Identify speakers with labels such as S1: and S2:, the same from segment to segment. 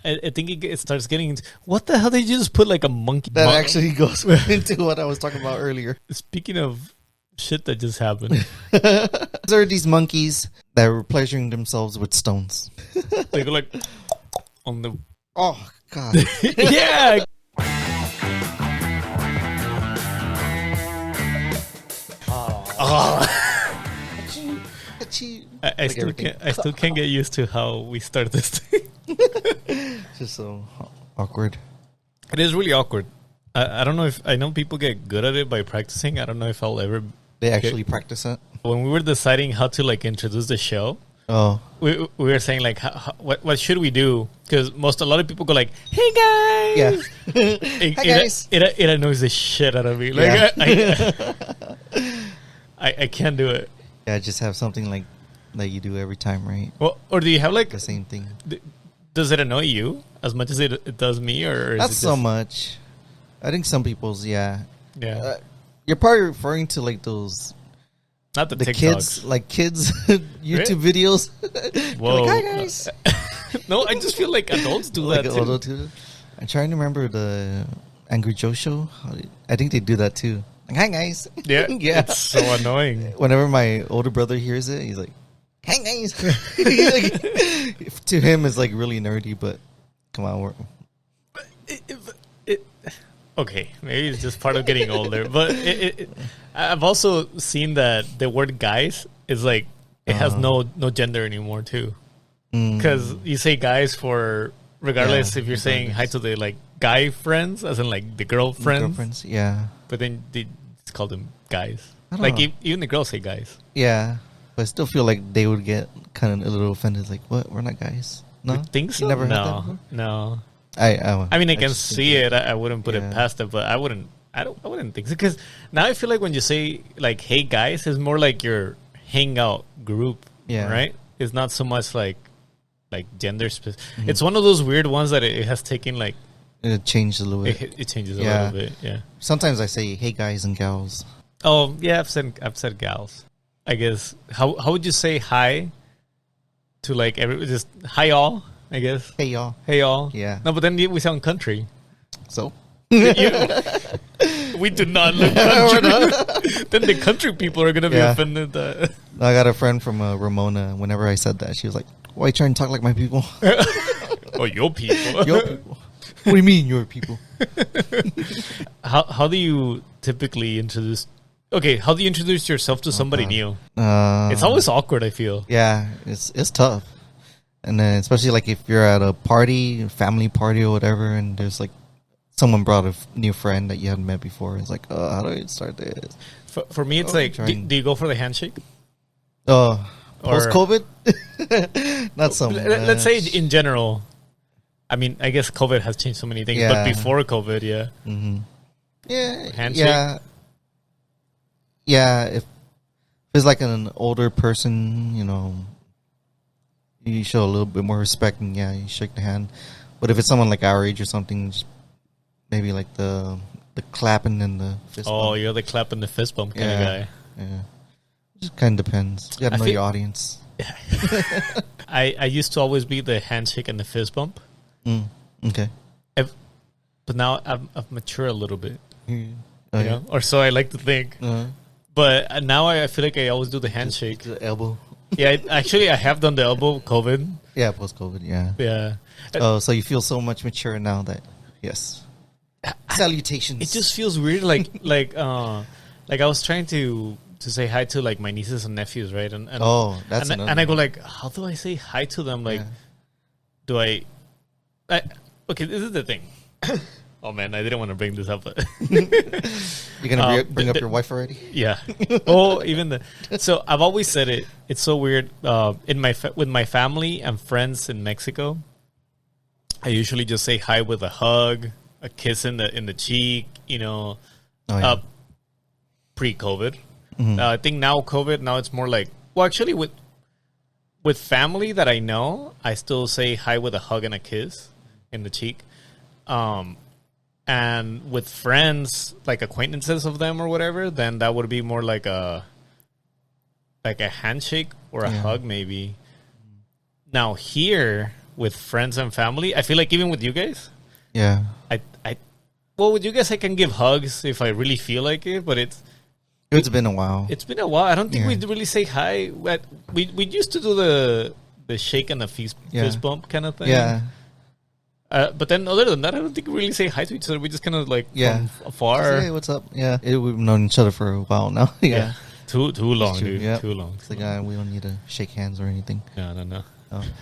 S1: I think it starts getting into, what the hell did you just put like a monkey?
S2: That actually goes into what I was talking about earlier.
S1: Speaking of shit that just happened.
S2: There are these monkeys that were pleasuring themselves with stones.
S1: They go like on the...
S2: Oh, God.
S1: Yeah. I still can't get used to how we start this thing.
S2: It's just so awkward.
S1: It is really awkward. I don't know if... I know people get good at it by practicing. I don't know if I'll ever...
S2: They actually practice it?
S1: When we were deciding how to like introduce the show, we were saying like, what should we do? Because a lot of people go like, "Hey guys,"
S2: yeah,
S1: Hi
S2: guys.
S1: It annoys the shit out of me. Like,
S2: yeah.
S1: I can't do it.
S2: Yeah, just have something like that you do every time, right?
S1: Well, or do you have like
S2: the same thing?
S1: Does it annoy you as much as it does me, or
S2: not
S1: is it
S2: so much? I think some people's, yeah. You're probably referring to like those.
S1: Not the
S2: kids, like kids YouTube videos.
S1: Whoa.
S2: Like, hi guys.
S1: No, I just feel like adults do
S2: like
S1: that too.
S2: I'm trying to remember the Angry Joe show. I think they do that too. Like, hi guys.
S1: Yeah,
S2: yeah.
S1: It's so annoying.
S2: Whenever my older brother hears it, he's like, hi guys. Like, to him, it's like really nerdy, but come on,
S1: okay, maybe it's just part of getting older, but I've also seen that the word "guys" is like it has no gender anymore too, because you say "guys" for regardless if you're saying hi to the like guy friends, as in like the girlfriends,
S2: yeah.
S1: But then it's called them guys. Like even the girls say guys.
S2: Yeah, but I still feel like they would get kind of a little offended. Like, what? We're not guys. No,
S1: you think so?
S2: You never heard that
S1: No,
S2: before?
S1: no.
S2: I
S1: mean, I can see it. I wouldn't put it past it, but I wouldn't think so. Because now I feel like when you say like, "Hey guys," it's more like your hangout group, right? It's not so much like gender specific. It's one of those weird ones that it has taken like
S2: it changed a little bit.
S1: It changes a little bit. Yeah.
S2: Sometimes I say, "Hey guys and gals."
S1: Oh yeah, I've said gals. I guess how would you say hi to like just hi y'all? I guess.
S2: Hey y'all.
S1: Hey y'all.
S2: Yeah.
S1: No, but then we sound country.
S2: So?
S1: We do not look country. Then the country people are going to be offended.
S2: I got a friend from Ramona. Whenever I said that, she was like, why are you trying to talk like my people?
S1: Oh, your people.
S2: Your people. What do you mean, your people?
S1: How do you typically introduce... Okay, how do you introduce yourself to somebody new? It's always awkward, I feel.
S2: Yeah, it's tough. And then especially like if you're at a party, family party or whatever, and there's like someone brought a new friend that you hadn't met before. It's like, how do I start this?
S1: For me, it's like, do you go for the handshake?
S2: Post-COVID? Not so much.
S1: Let's say in general. I mean, I guess COVID has changed so many things, but before COVID,
S2: Yeah.
S1: Handshake?
S2: Yeah, if it's like an older person, you know, you show a little bit more respect and you shake the hand. But if it's someone like our age or something, just maybe like the clapping and the fist bump.
S1: Oh, you're the clap and the fist bump kind of guy.
S2: Yeah. It just kind of depends. You got to know your audience.
S1: I used to always be the handshake and the fist bump.
S2: Okay.
S1: But now I've matured a little bit.
S2: You
S1: know? Or so I like to think. But now I feel like I always do the handshake.
S2: The elbow.
S1: Yeah, I have done the elbow COVID.
S2: Yeah, post-COVID,
S1: Yeah.
S2: Oh, so you feel so much mature now that, yes. Salutations.
S1: It just feels weird, like I was trying to say hi to like my nieces and nephews, right? And
S2: that's
S1: and I go like, how do I say hi to them? Like, do I? Okay, this is the thing. Oh man, I didn't want to bring this up, but
S2: you're gonna bring up your wife already?
S1: Yeah. Oh, so I've always said it. It's so weird. With my family and friends in Mexico, I usually just say hi with a hug, a kiss in the cheek. You know, pre-COVID. I think now COVID. Now it's more like actually with family that I know, I still say hi with a hug and a kiss in the cheek. And with friends, like acquaintances of them or whatever, then that would be more like a handshake or a hug maybe. Now here with friends and family. I feel like even with you guys,
S2: Yeah.
S1: Well, with you guys, I can give hugs if I really feel like it, but it's
S2: been a while.
S1: It's been a while. I don't think we really say hi. We used to do the shake and the fist bump kind of thing.
S2: Yeah.
S1: But then other than that, I don't think we really say hi to each other. We just kind of like from afar.
S2: Just, hey, what's up? Yeah. We've known each other for a while now. Yeah.
S1: Too long, dude. Yep. Too long.
S2: It's like we don't need to shake hands or anything.
S1: No.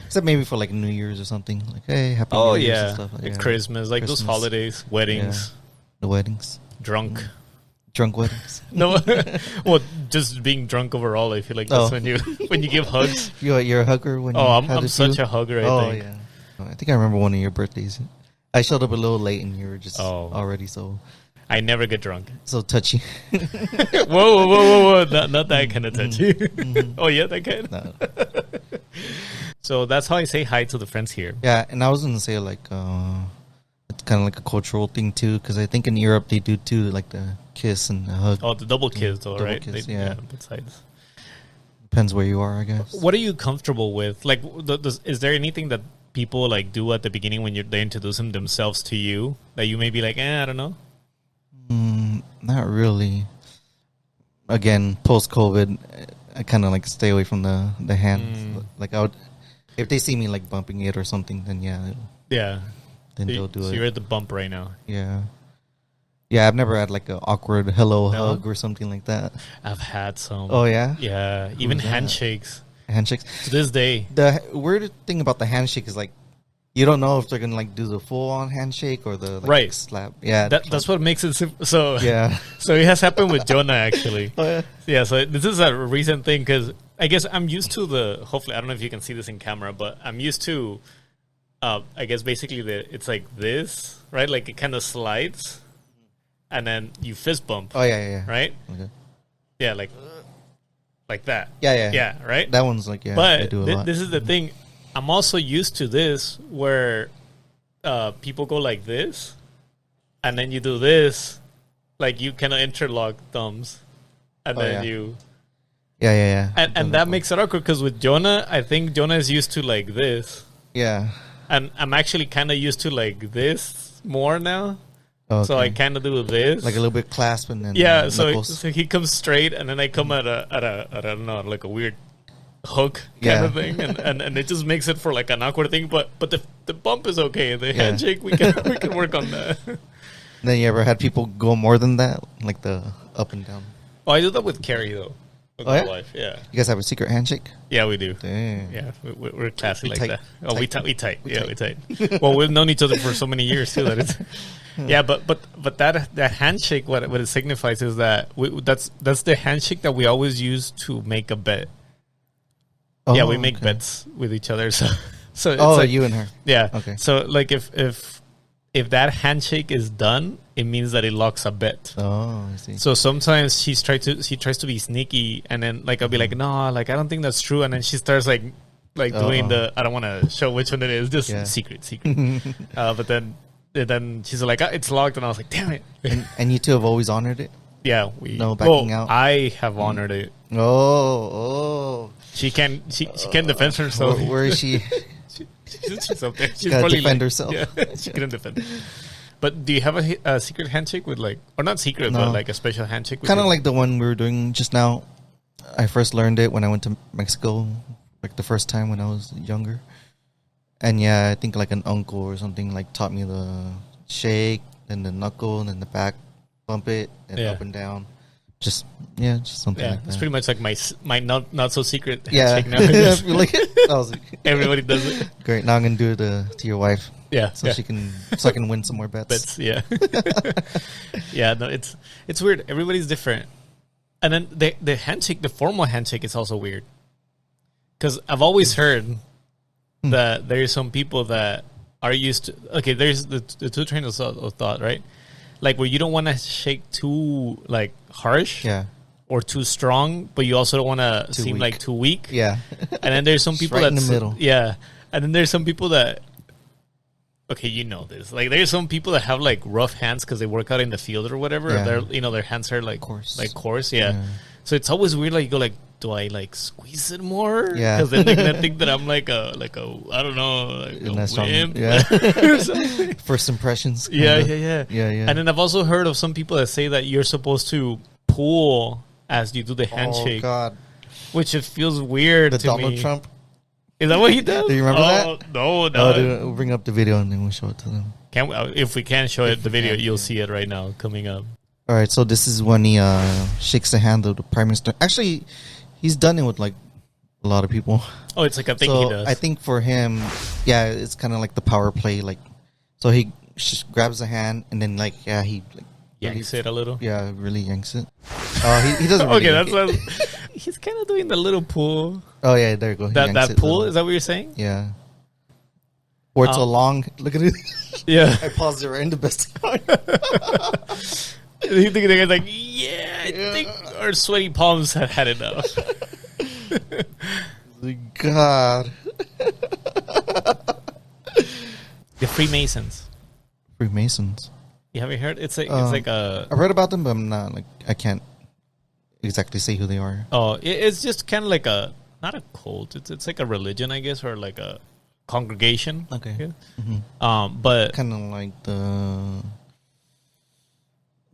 S2: Except maybe for like New Year's or something. Like, hey, happy New Year's and stuff.
S1: Like Christmas, like those holidays, weddings.
S2: Yeah. The weddings.
S1: Drunk
S2: weddings.
S1: No, well, just being drunk overall. I feel like that's when you give hugs.
S2: You're a hugger when
S1: I'm such a hugger. I think.
S2: Yeah. I think I remember one of your birthdays. I showed up a little late and you were just already so.
S1: I never get drunk.
S2: So touchy.
S1: whoa. Not that kind of touchy. Oh, yeah, that kind?
S2: No.
S1: So that's how I say hi to the friends here.
S2: Yeah, and I was going to say, like, it's kind of like a cultural thing, too, because I think in Europe they do, too, like the kiss and the hug.
S1: Oh, the double kiss, though, right?
S2: Kiss,
S1: both sides.
S2: Depends where you are, I guess.
S1: What are you comfortable with? Like, is there anything that people, like, do at the beginning when they introduce themselves to you that you may be like, I don't know?
S2: Not really. Again, post-COVID, I kind of, like, stay away from the hands. Like, I would... If they see me like bumping it or something, then then they'll do it.
S1: So you're at the bump right now.
S2: Yeah. I've never had like an awkward hug or something like that.
S1: I've had some.
S2: Oh yeah.
S1: Yeah, even handshakes.
S2: Handshakes
S1: to this day.
S2: The weird thing about the handshake is like you don't know if they're gonna like do the full on handshake or the like, slap. Yeah,
S1: that's what makes it so.
S2: Yeah.
S1: So it has happened with Jonah actually.
S2: Oh yeah.
S1: Yeah. So this is a recent thing because. I guess I'm used to hopefully, I don't know if you can see this in camera, but I'm used to, I guess basically it's like this, right? Like it kind of slides and then you fist bump.
S2: Oh, yeah.
S1: Right?
S2: Okay.
S1: Yeah, like that.
S2: Yeah.
S1: Yeah, right?
S2: That one's like,
S1: but
S2: I do a lot.
S1: This is the thing. I'm also used to this where people go like this and then you do this, like you kind of interlock thumbs and then you...
S2: Yeah.
S1: And that makes it awkward because with Jonah, I think Jonah is used to like this.
S2: Yeah.
S1: And I'm actually kind of used to like this more now.
S2: Okay.
S1: So I kind of do this.
S2: Like a little bit clasp and then
S1: so he comes straight and then I come at a I don't know, like a weird hook kind of thing. And it just makes it for like an awkward thing. But the bump is okay. The handshake, we can work on that.
S2: Then you ever had people go more than that? Like the up and down?
S1: Oh, I do that with Carrie though. Life, yeah.
S2: You guys have a secret handshake?
S1: Yeah, we do.
S2: Damn.
S1: Yeah, we're classy like
S2: tight.
S1: that. Oh, we tight. Yeah, we tight. Well, we've known each other for so many years too that it's. Yeah, but that handshake, what it signifies is that that's the handshake that we always use to make a bet. Oh, yeah, we make bets with each other. So it's like,
S2: you and her.
S1: Yeah.
S2: Okay.
S1: So like if that handshake is done, it means that it locks a bet.
S2: Oh, I see.
S1: So sometimes she tries to be sneaky, and then like I'll be like, no, like I don't think that's true, and then she starts like doing I don't want to show which one it is, just secret. But then she's like, it's locked, and I was like, damn it.
S2: And you two have always honored it.
S1: Yeah,
S2: no backing out.
S1: I have honored it.
S2: Oh.
S1: She can defend herself.
S2: Where is she?
S1: She's up there. She's
S2: gotta defend herself.
S1: Yeah, she couldn't defend. But do you have a secret handshake with like, or not secret, but like a special handshake?
S2: Kind of like the one we were doing just now. I first learned it when I went to Mexico, like the first time when I was younger. And yeah, I think like an uncle or something like taught me the shake, then the knuckle, and then the back, bump it, and up and down. Just something like that.
S1: It's pretty much like my not so secret
S2: handshake
S1: now.
S2: I feel like
S1: everybody does it.
S2: Great. Now I'm gonna do it to your wife.
S1: Yeah.
S2: So I can win some more bets.
S1: Yeah. Yeah. No, it's weird. Everybody's different. And then the handshake, the formal handshake, is also weird. Because I've always heard that there's some people that are used to. Okay, there's the two trains of thought, right? Like where you don't want to shake too like harsh, or too strong, but you also don't want to seem
S2: weak.
S1: like too weak,
S2: yeah.
S1: And then there's some people
S2: right in the middle,
S1: and then there's some people that, okay, you know this, like there's some people that have like rough hands because they work out in the field or whatever. Their hands are like coarse, So it's always weird. Like you go like, do I like squeeze it more?
S2: Yeah.
S1: Because then they're gonna think that I'm like a I don't know, like a wimp.
S2: Yeah.
S1: Or something.
S2: First impressions.
S1: Yeah.
S2: Yeah.
S1: And then I've also heard of some people that say that you're supposed to pull as you do the handshake.
S2: Oh God.
S1: Which it feels weird
S2: The
S1: to
S2: Donald
S1: me.
S2: Trump.
S1: Is that what he does?
S2: Do you remember that?
S1: No.
S2: Oh, dude, we'll bring up the video and then we'll show it to them.
S1: If we can show it, the video, you'll see it right now coming up.
S2: All right, so this is when he shakes the hand of the prime minister. Actually, he's done it with like a lot of people.
S1: Oh, it's like a thing
S2: so
S1: he does.
S2: I think for him, yeah, it's kind of like the power play. Like, so he grabs the hand and then like he like
S1: yanks it a little.
S2: Yeah, really yanks it. He doesn't. Really
S1: Okay, that's he's kind of doing the little pull.
S2: Oh yeah, there you go.
S1: That pull, is that what you're saying?
S2: Yeah. Or it's a long. Look at it.
S1: Yeah.
S2: I paused it right in the best time.
S1: You think the guy's like, I think our sweaty palms have had enough.
S2: God.
S1: The Freemasons.
S2: Freemasons.
S1: You haven't heard? It's like a.
S2: I've read about them, but I'm not like I can't exactly say who they are.
S1: Oh, it's just kind of like not a cult. It's like a religion, I guess, or like a congregation.
S2: Okay.
S1: Yeah.
S2: Mm-hmm.
S1: But
S2: kind of like the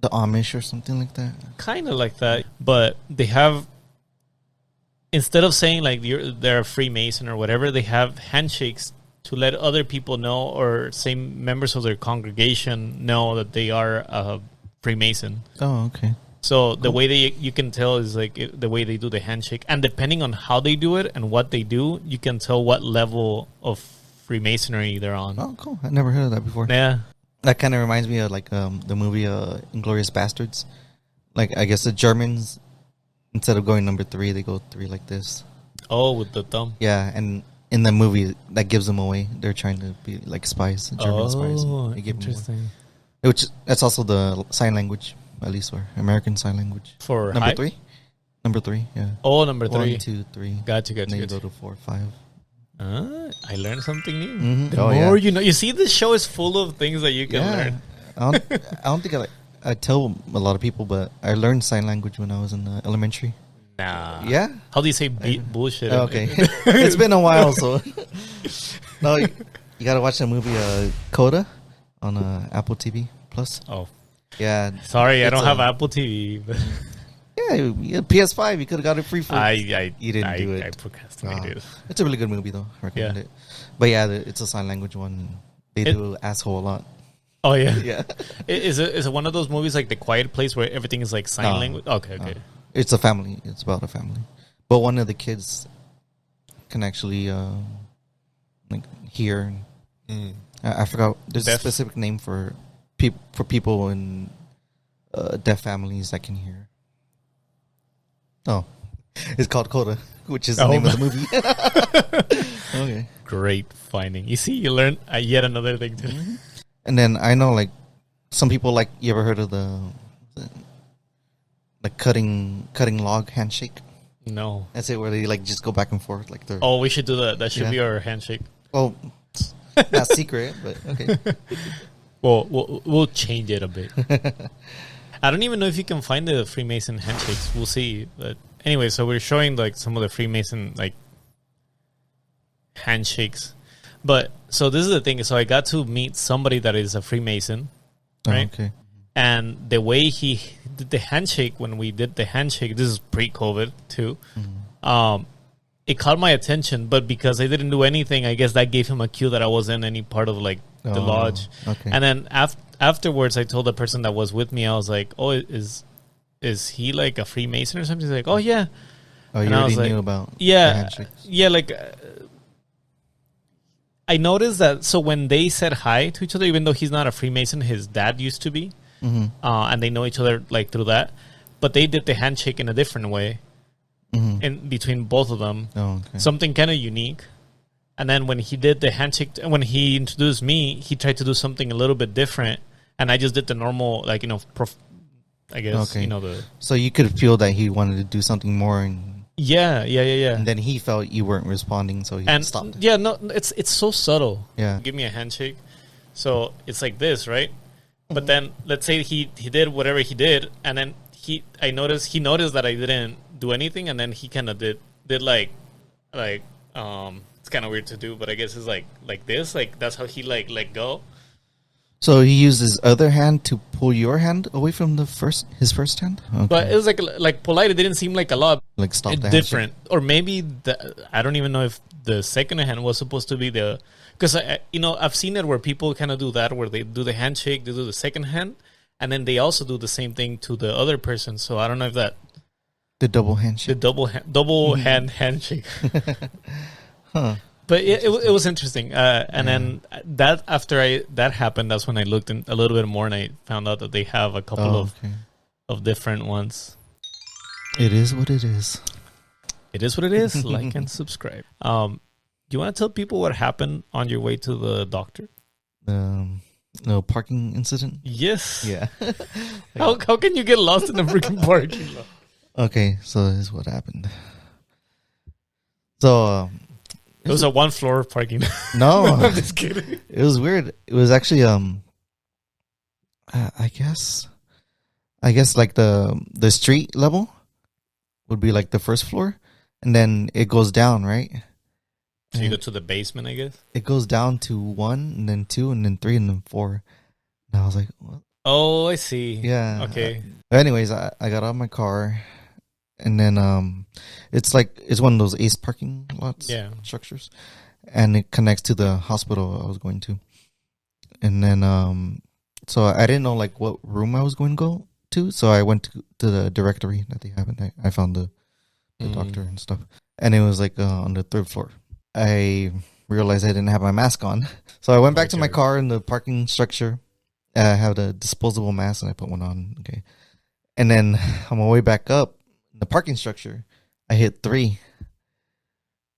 S2: Amish or something like that.
S1: Kind of like that, but they have, instead of saying like they're a Freemason or whatever, they have handshakes to let other people know, or say members of their congregation know that they are a Freemason.
S2: Oh, okay.
S1: So the way you can tell is like the way they do the handshake, and depending on how they do it and what they do, you can tell what level of Freemasonry they're on.
S2: Oh, cool! I never heard of that before.
S1: Yeah,
S2: that kind of reminds me of like the movie Inglourious Bastards. Like I guess the Germans, instead of going number 3, they go 3 like this.
S1: Oh, with the thumb.
S2: Yeah, and in the movie that gives them away. They're trying to be like spies, German spies.
S1: Oh,
S2: they give
S1: interesting.
S2: Which that's also the sign language. At least, or American Sign Language.
S1: For
S2: number 3? Number 3, yeah.
S1: Oh, number 3.
S2: 1, 2, 3.
S1: Gotcha.
S2: And then you go to 4, 5.
S1: I learned something new.
S2: Mm-hmm.
S1: The more you know. You see, this show is full of things that you can learn.
S2: I don't think I tell a lot of people, but I learned sign language when I was in elementary.
S1: Nah.
S2: Yeah?
S1: How do you say bullshit?
S2: Okay. It's been a while, so. No, you got to watch the movie CODA on Apple TV Plus.
S1: Oh.
S2: Yeah.
S1: Sorry, I don't have Apple TV. But
S2: yeah, PS5. You could have got it free for.
S1: You
S2: didn't do it.
S1: I procrastinated.
S2: It's a really good movie, though. I recommend it. But yeah, it's a sign language one. They do asshole a lot.
S1: Oh yeah,
S2: yeah.
S1: Is it one of those movies like The Quiet Place where everything is like sign language? Okay.
S2: It's a family. It's about a family, but one of the kids can actually like hear. I forgot. There's a specific name for people in deaf families that can hear. Oh, it's called CODA, which is the name of the movie. Okay,
S1: great finding. You see, you learned yet another thing too.
S2: Mm-hmm. And then I know, like, some people, like, you ever heard of the like cutting log handshake?
S1: No,
S2: that's it. Where they like just go back and forth, like they're.
S1: Oh, we should do that. That should be our handshake.
S2: Well, not secret, but okay.
S1: Well, we'll change it a bit. I don't even know if you can find the Freemason handshakes. We'll see. But anyway, so we're showing like some of the Freemason like handshakes. But so this is the thing. So I got to meet somebody that is a Freemason, right?
S2: Oh, okay.
S1: And the way he did the handshake, when we did the handshake, this is pre-COVID too. Mm-hmm. It caught my attention, but because I didn't do anything, I guess that gave him a cue that I wasn't any part of like the lodge.
S2: Okay.
S1: And then afterwards, I told the person that was with me, I was like, "Oh, is he like a Freemason or something?" He's like, "Oh yeah."
S2: Oh, you already knew about the handshakes.
S1: Yeah. Like I noticed that. So when they said hi to each other, even though he's not a Freemason, his dad used to be, and they know each other like through that. But they did the handshake in a different way. In between both of them, something kind of unique. And then when he did the handshake, when he introduced me, he tried to do something a little bit different, and I just did the normal, like I guess the.
S2: So you could feel that he wanted to do something more, and
S1: yeah.
S2: And then he felt you weren't responding, so he stopped.
S1: Yeah, no, it's so subtle.
S2: Yeah,
S1: give me a handshake. So it's like this, right? But then let's say he did whatever he did, and then he noticed that I didn't do anything, and then he kind of did like it's kind of weird to do, but I guess it's like this, like that's how he like let go.
S2: So he used his other hand to pull your hand away from his first hand. Okay.
S1: But it was like polite. It didn't seem like a lot.
S2: Like stop the
S1: different,
S2: handshake.
S1: or maybe I don't even know if the second hand was supposed to be the, because I've seen it where people kind of do that, where they do the handshake, they do the second hand, and then they also do the same thing to the other person. So I don't know if that
S2: the double handshake,
S1: double hand handshake.
S2: huh.
S1: But it was interesting, and then that after that happened, that's when I looked in a little bit more, and I found out that they have a couple of different ones.
S2: It is what it is.
S1: It is what it is. Like and subscribe. Do you want to tell people what happened on your way to the doctor?
S2: No parking incident.
S1: Yes.
S2: Yeah.
S1: How can you get lost in the freaking parking lot?
S2: Okay, so this is what happened. So.
S1: It was a 1-floor parking.
S2: No,
S1: I'm just kidding.
S2: It was weird. It was actually I guess like the street level would be like the first floor, and then it goes down, right?
S1: So you go to the basement, I guess.
S2: It goes down to 1, and then 2, and then 3, and then 4. And I was like, what?
S1: Oh, I see.
S2: Yeah.
S1: Okay.
S2: Anyways, I got out of my car. And then it's one of those ACE parking lots structures, and it connects to the hospital I was going to. And then so I didn't know like what room I was going to go to, so I went to the directory that they have, and I found the doctor and stuff. And it was like on the 3rd floor. I realized I didn't have my mask on, so I went back to my car in the parking structure. I had a disposable mask, and I put one on. Okay, and then on my way back up the parking structure, I hit 3,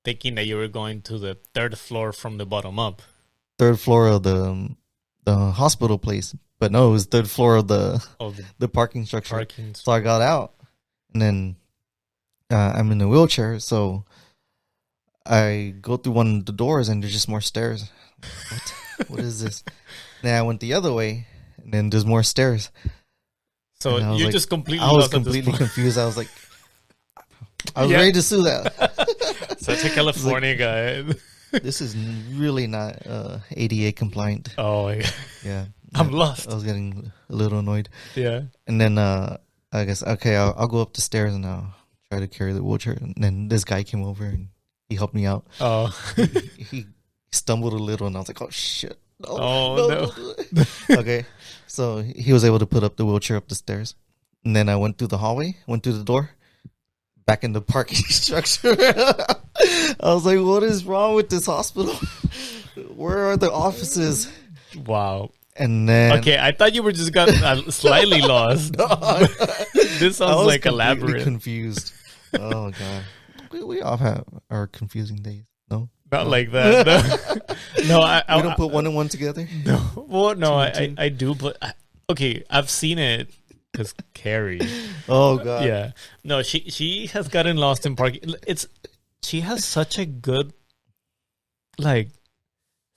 S1: thinking that you were going to the 3rd floor from the bottom up.
S2: 3rd floor of the hospital place, but no, it was 3rd floor of the parking structure. So I got out, and then I'm in a wheelchair, so I go through one of the doors, and there's just more stairs. What is this? Then I went the other way, and then there's more stairs.
S1: So you're just completely
S2: I was
S1: lost
S2: completely confused. I was like, I was ready to sue that.
S1: Such a California guy.
S2: This is really not ADA compliant.
S1: Oh, my God.
S2: Yeah.
S1: I'm lost.
S2: I was getting a little annoyed.
S1: Yeah.
S2: And then I guess, okay, I'll go up the stairs and I'll try to carry the wheelchair. And then this guy came over and he helped me out.
S1: Oh.
S2: He stumbled a little, and I was like, oh, shit.
S1: No.
S2: Okay. So he was able to put up the wheelchair up the stairs. And then I went through the hallway, went through the door, back in the parking structure. I was like, what is wrong with this hospital? Where are the offices?
S1: Wow.
S2: And then...
S1: Okay, I thought you were just got slightly lost. This sounds like a labyrinth.
S2: Confused. Oh, God. We all have our confusing days. No?
S1: Not like that. No,
S2: we don't put one and one together?
S1: No. Well, no, I do, but... Okay, I've seen it because Carrie.
S2: Oh, God.
S1: Yeah. No, she has gotten lost in parking. She has such a good, like,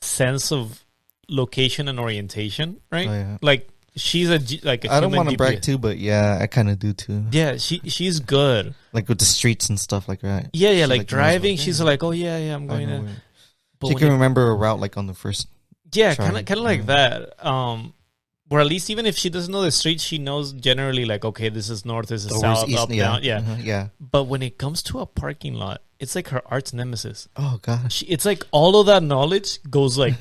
S1: sense of location and orientation, right?
S2: Oh, yeah.
S1: Like, she's a
S2: I don't want to brag too, but yeah, I kind of do too.
S1: Yeah, she's good.
S2: Like with the streets and stuff like that.
S1: Yeah, like driving, she's like, oh yeah, I'm going to.
S2: She can remember a route like on the first.
S1: Yeah, kind of like that. Or at least even if she doesn't know the street, she knows generally like, okay, this is north, this is south, up, down. Yeah.
S2: Yeah.
S1: But when it comes to a parking lot, it's like her arch nemesis.
S2: Oh gosh.
S1: It's like all of that knowledge goes like.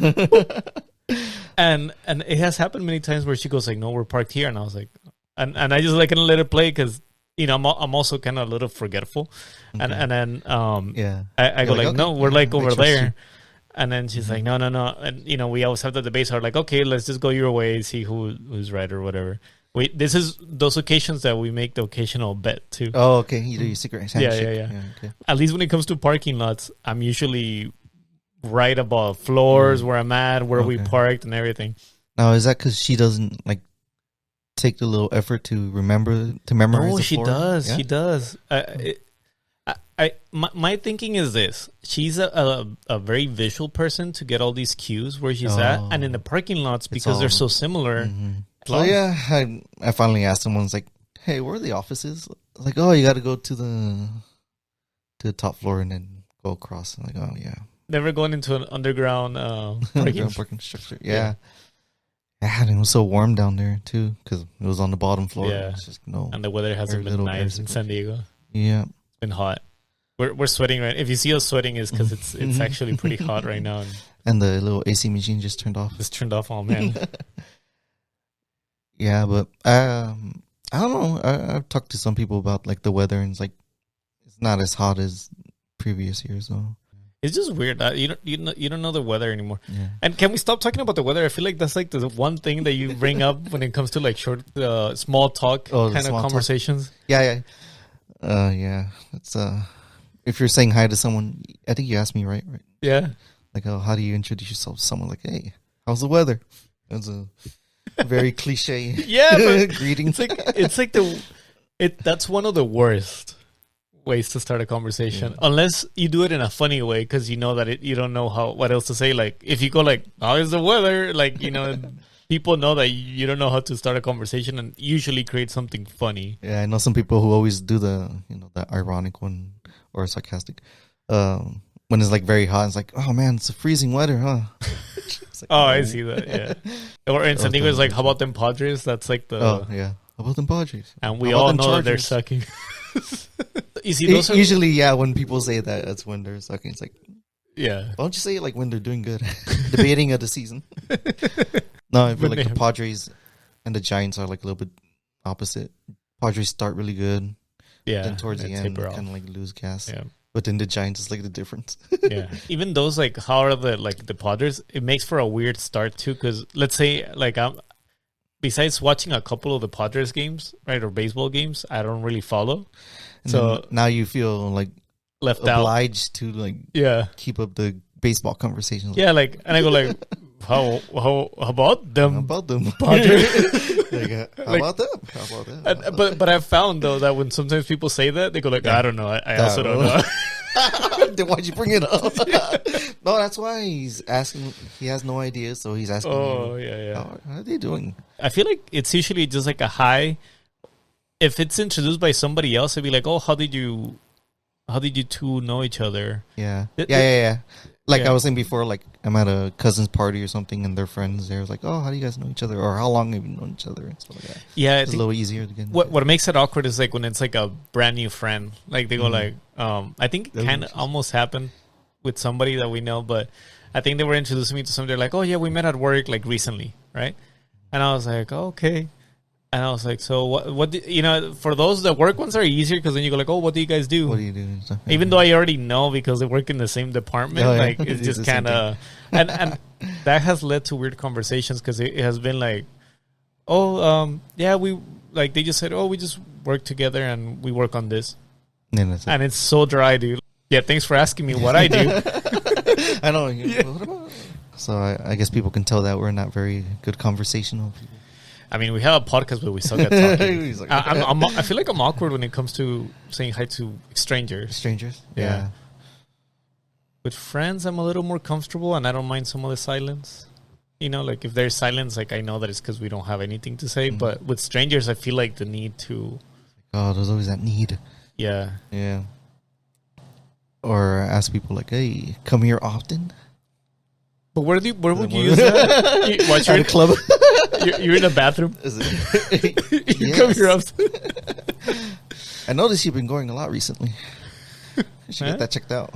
S1: And it has happened many times where she goes like, no, we're parked here. And I was like, and I just like kind of let it play because, you know, I'm also kind of a little forgetful. Okay. And then I go like, okay, no, we're like over there. You. And then she's like, no. And, you know, we always have the debates are like, okay, let's just go your way, see who's right or whatever. This is those occasions that we make the occasional bet too.
S2: Oh, okay. You do your secret handshake.
S1: Yeah. Okay. At least when it comes to parking lots, I'm usually right above floors where I'm at, where we parked and everything.
S2: Now, is that because she doesn't like take the little effort to memorize the floor?
S1: Oh, she does. Yeah? She does. My thinking is this: she's a very visual person to get all these cues where she's at, and in the parking lots because they're so similar.
S2: Mm-hmm. So yeah, I finally asked someone, like, hey, where are the offices? Like, oh, you got to go to the top floor and then go across. I'm like, oh yeah.
S1: Never going into an underground
S2: parking structure. Yeah. Yeah, and it was so warm down there too because it was on the bottom floor.
S1: Yeah,
S2: it's just, no,
S1: and the weather hasn't been nice in San Diego.
S2: Yeah,
S1: it's been hot. We're sweating right. If you see us sweating, is because it's actually pretty hot right now.
S2: And the little AC machine just turned off.
S1: Just turned off. Oh man.
S2: Yeah, but I don't know. I've talked to some people about like the weather, and it's like it's not as hot as previous years though.
S1: It's just weird. You don't know the weather anymore.
S2: Yeah.
S1: And can we stop talking about the weather? I feel like that's like the one thing that you bring up when it comes to like short, small talk kind of conversations.
S2: Talk. Yeah. It's if you're saying hi to someone, I think you asked me, right?
S1: Yeah.
S2: Like, oh, how do you introduce yourself to someone? Like, hey, how's the weather? It's a very cliche. Greeting.
S1: It's like that's one of the worst ways to start a conversation, unless you do it in a funny way because you know that you don't know what else to say. Like if you go like, how is the weather? Like, people know that you don't know how to start a conversation and usually create something funny.
S2: Yeah, I know some people who always do the ironic one or sarcastic. When it's like very hot, it's like, oh man, it's a freezing weather, huh? Like,
S1: I see that. Yeah. Or in San Diego, it's like, how about them Padres? That's like the.
S2: Oh yeah, how about them Padres?
S1: And we all know that they're sucking. You see,
S2: usually, when people say that, that's when they're sucking. It's like,
S1: yeah.
S2: Why don't you say it like when they're doing good? The beginning of the season. No, I feel like the Padres and the Giants are like a little bit opposite. Padres start really good.
S1: Yeah.
S2: Then towards the end, kind of like lose gas.
S1: Yeah.
S2: But then the Giants is like the difference.
S1: Yeah. Even those, like, how are the Padres? It makes for a weird start too. Because let's say, like, besides watching a couple of the Padres games, right, or baseball games, I don't really follow.
S2: And
S1: so
S2: now you feel like obliged to like keep up the baseball conversations.
S1: Yeah, like, and I go like, how about them?
S2: How about them
S1: Padres?
S2: How about them?
S1: But I've found though that when sometimes people say that, they go like, I don't know. I also don't know.
S2: Then why'd you bring it up? No, that's why he's asking. He has no idea, so he's asking.
S1: Oh, yeah.
S2: How are they doing?
S1: I feel like it's usually just like a hi. If it's introduced by somebody else, it'd be like, oh, how did you two know each other?
S2: Yeah. Like I was saying before, like I'm at a cousin's party or something, and their friends there was like, oh, how do you guys know each other, or how long have you known each other, and stuff like that.
S1: Yeah,
S2: it's a little easier to get.
S1: What makes it awkward is like when it's like a brand new friend. Like they go like, I think it kind of almost happened with somebody that we know, but I think they were introducing me to somebody. They're like, oh yeah, we met at work like recently, right? And I was like, oh, okay. And I was like, so what for those, the work ones are easier because then you go like, oh, what do you guys do?
S2: What do you do?
S1: Even though I already know because they work in the same department, like it's just kind of, and that has led to weird conversations because it has been like, oh, we like, they just said, oh, we just work together and we work on this. And it's so dry, dude. Yeah, thanks for asking me what I do.
S2: I know. What about? So I guess people can tell that we're not very good conversational people.
S1: I mean, we have a podcast, but we suck at talking. Like, I feel like I'm awkward when it comes to saying hi to strangers.
S2: Strangers?
S1: Yeah. With friends, I'm a little more comfortable, and I don't mind some of the silence. Like if there's silence, like I know that it's because we don't have anything to say. But with strangers, I feel like the need to...
S2: Oh, there's always that need.
S1: Yeah.
S2: Yeah. Or ask people like, hey, come here often?
S1: But where would you use that? Watch your
S2: club.
S1: You're in the bathroom. You come here often.
S2: I noticed you've been going a lot recently. I should get that checked out.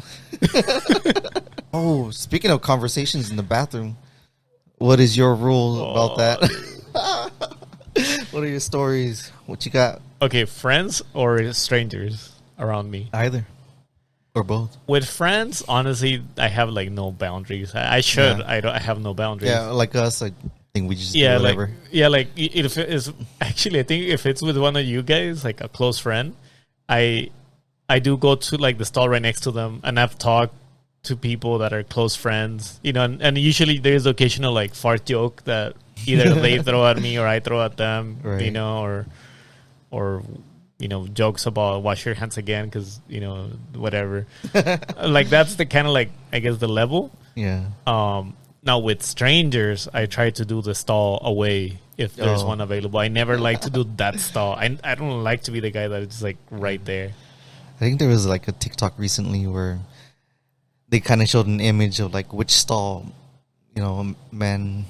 S2: Oh, speaking of conversations in the bathroom, what is your rule about that? What are your stories? What you got?
S1: Okay, friends or strangers around me?
S2: Either. Or both.
S1: With friends, honestly, I have like no boundaries. I should. Yeah. I have no boundaries.
S2: Yeah, like us, I think we just do whatever.
S1: If it is actually, I think if it's with one of you guys, like a close friend, I do go to like the stall right next to them, and I've talked to people that are close friends, and usually there's the occasional like fart joke that either they throw at me or I throw at them, right. or jokes about wash your hands again because, whatever. Like, that's the kind of, like, I guess the level.
S2: Yeah.
S1: Now with strangers, I try to do the stall away if there's one available. I never like to do that stall. I don't like to be the guy that is like right there.
S2: I think there was like a TikTok recently where they kind of showed an image of like which stall, men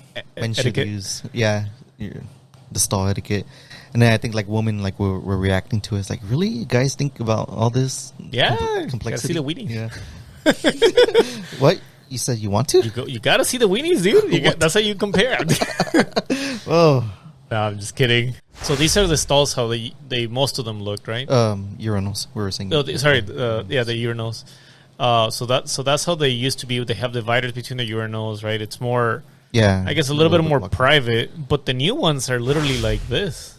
S2: should use. Yeah, the stall etiquette. And then I think like women like were reacting to it. It's like, really, you guys think about all this?
S1: Yeah,
S2: complexity.
S1: Gotta see the weenies.
S2: Yeah. What? You said you want to?
S1: You gotta see the weenies, dude. That's how you compare.
S2: Oh.
S1: No, I'm just kidding. So these are the stalls, how they most of them look, right?
S2: Urinals, we were saying.
S1: No, the urinals. So that's how they used to be. They have dividers between the urinals, right? It's more, I guess, a little bit more private. But the new ones are literally like this.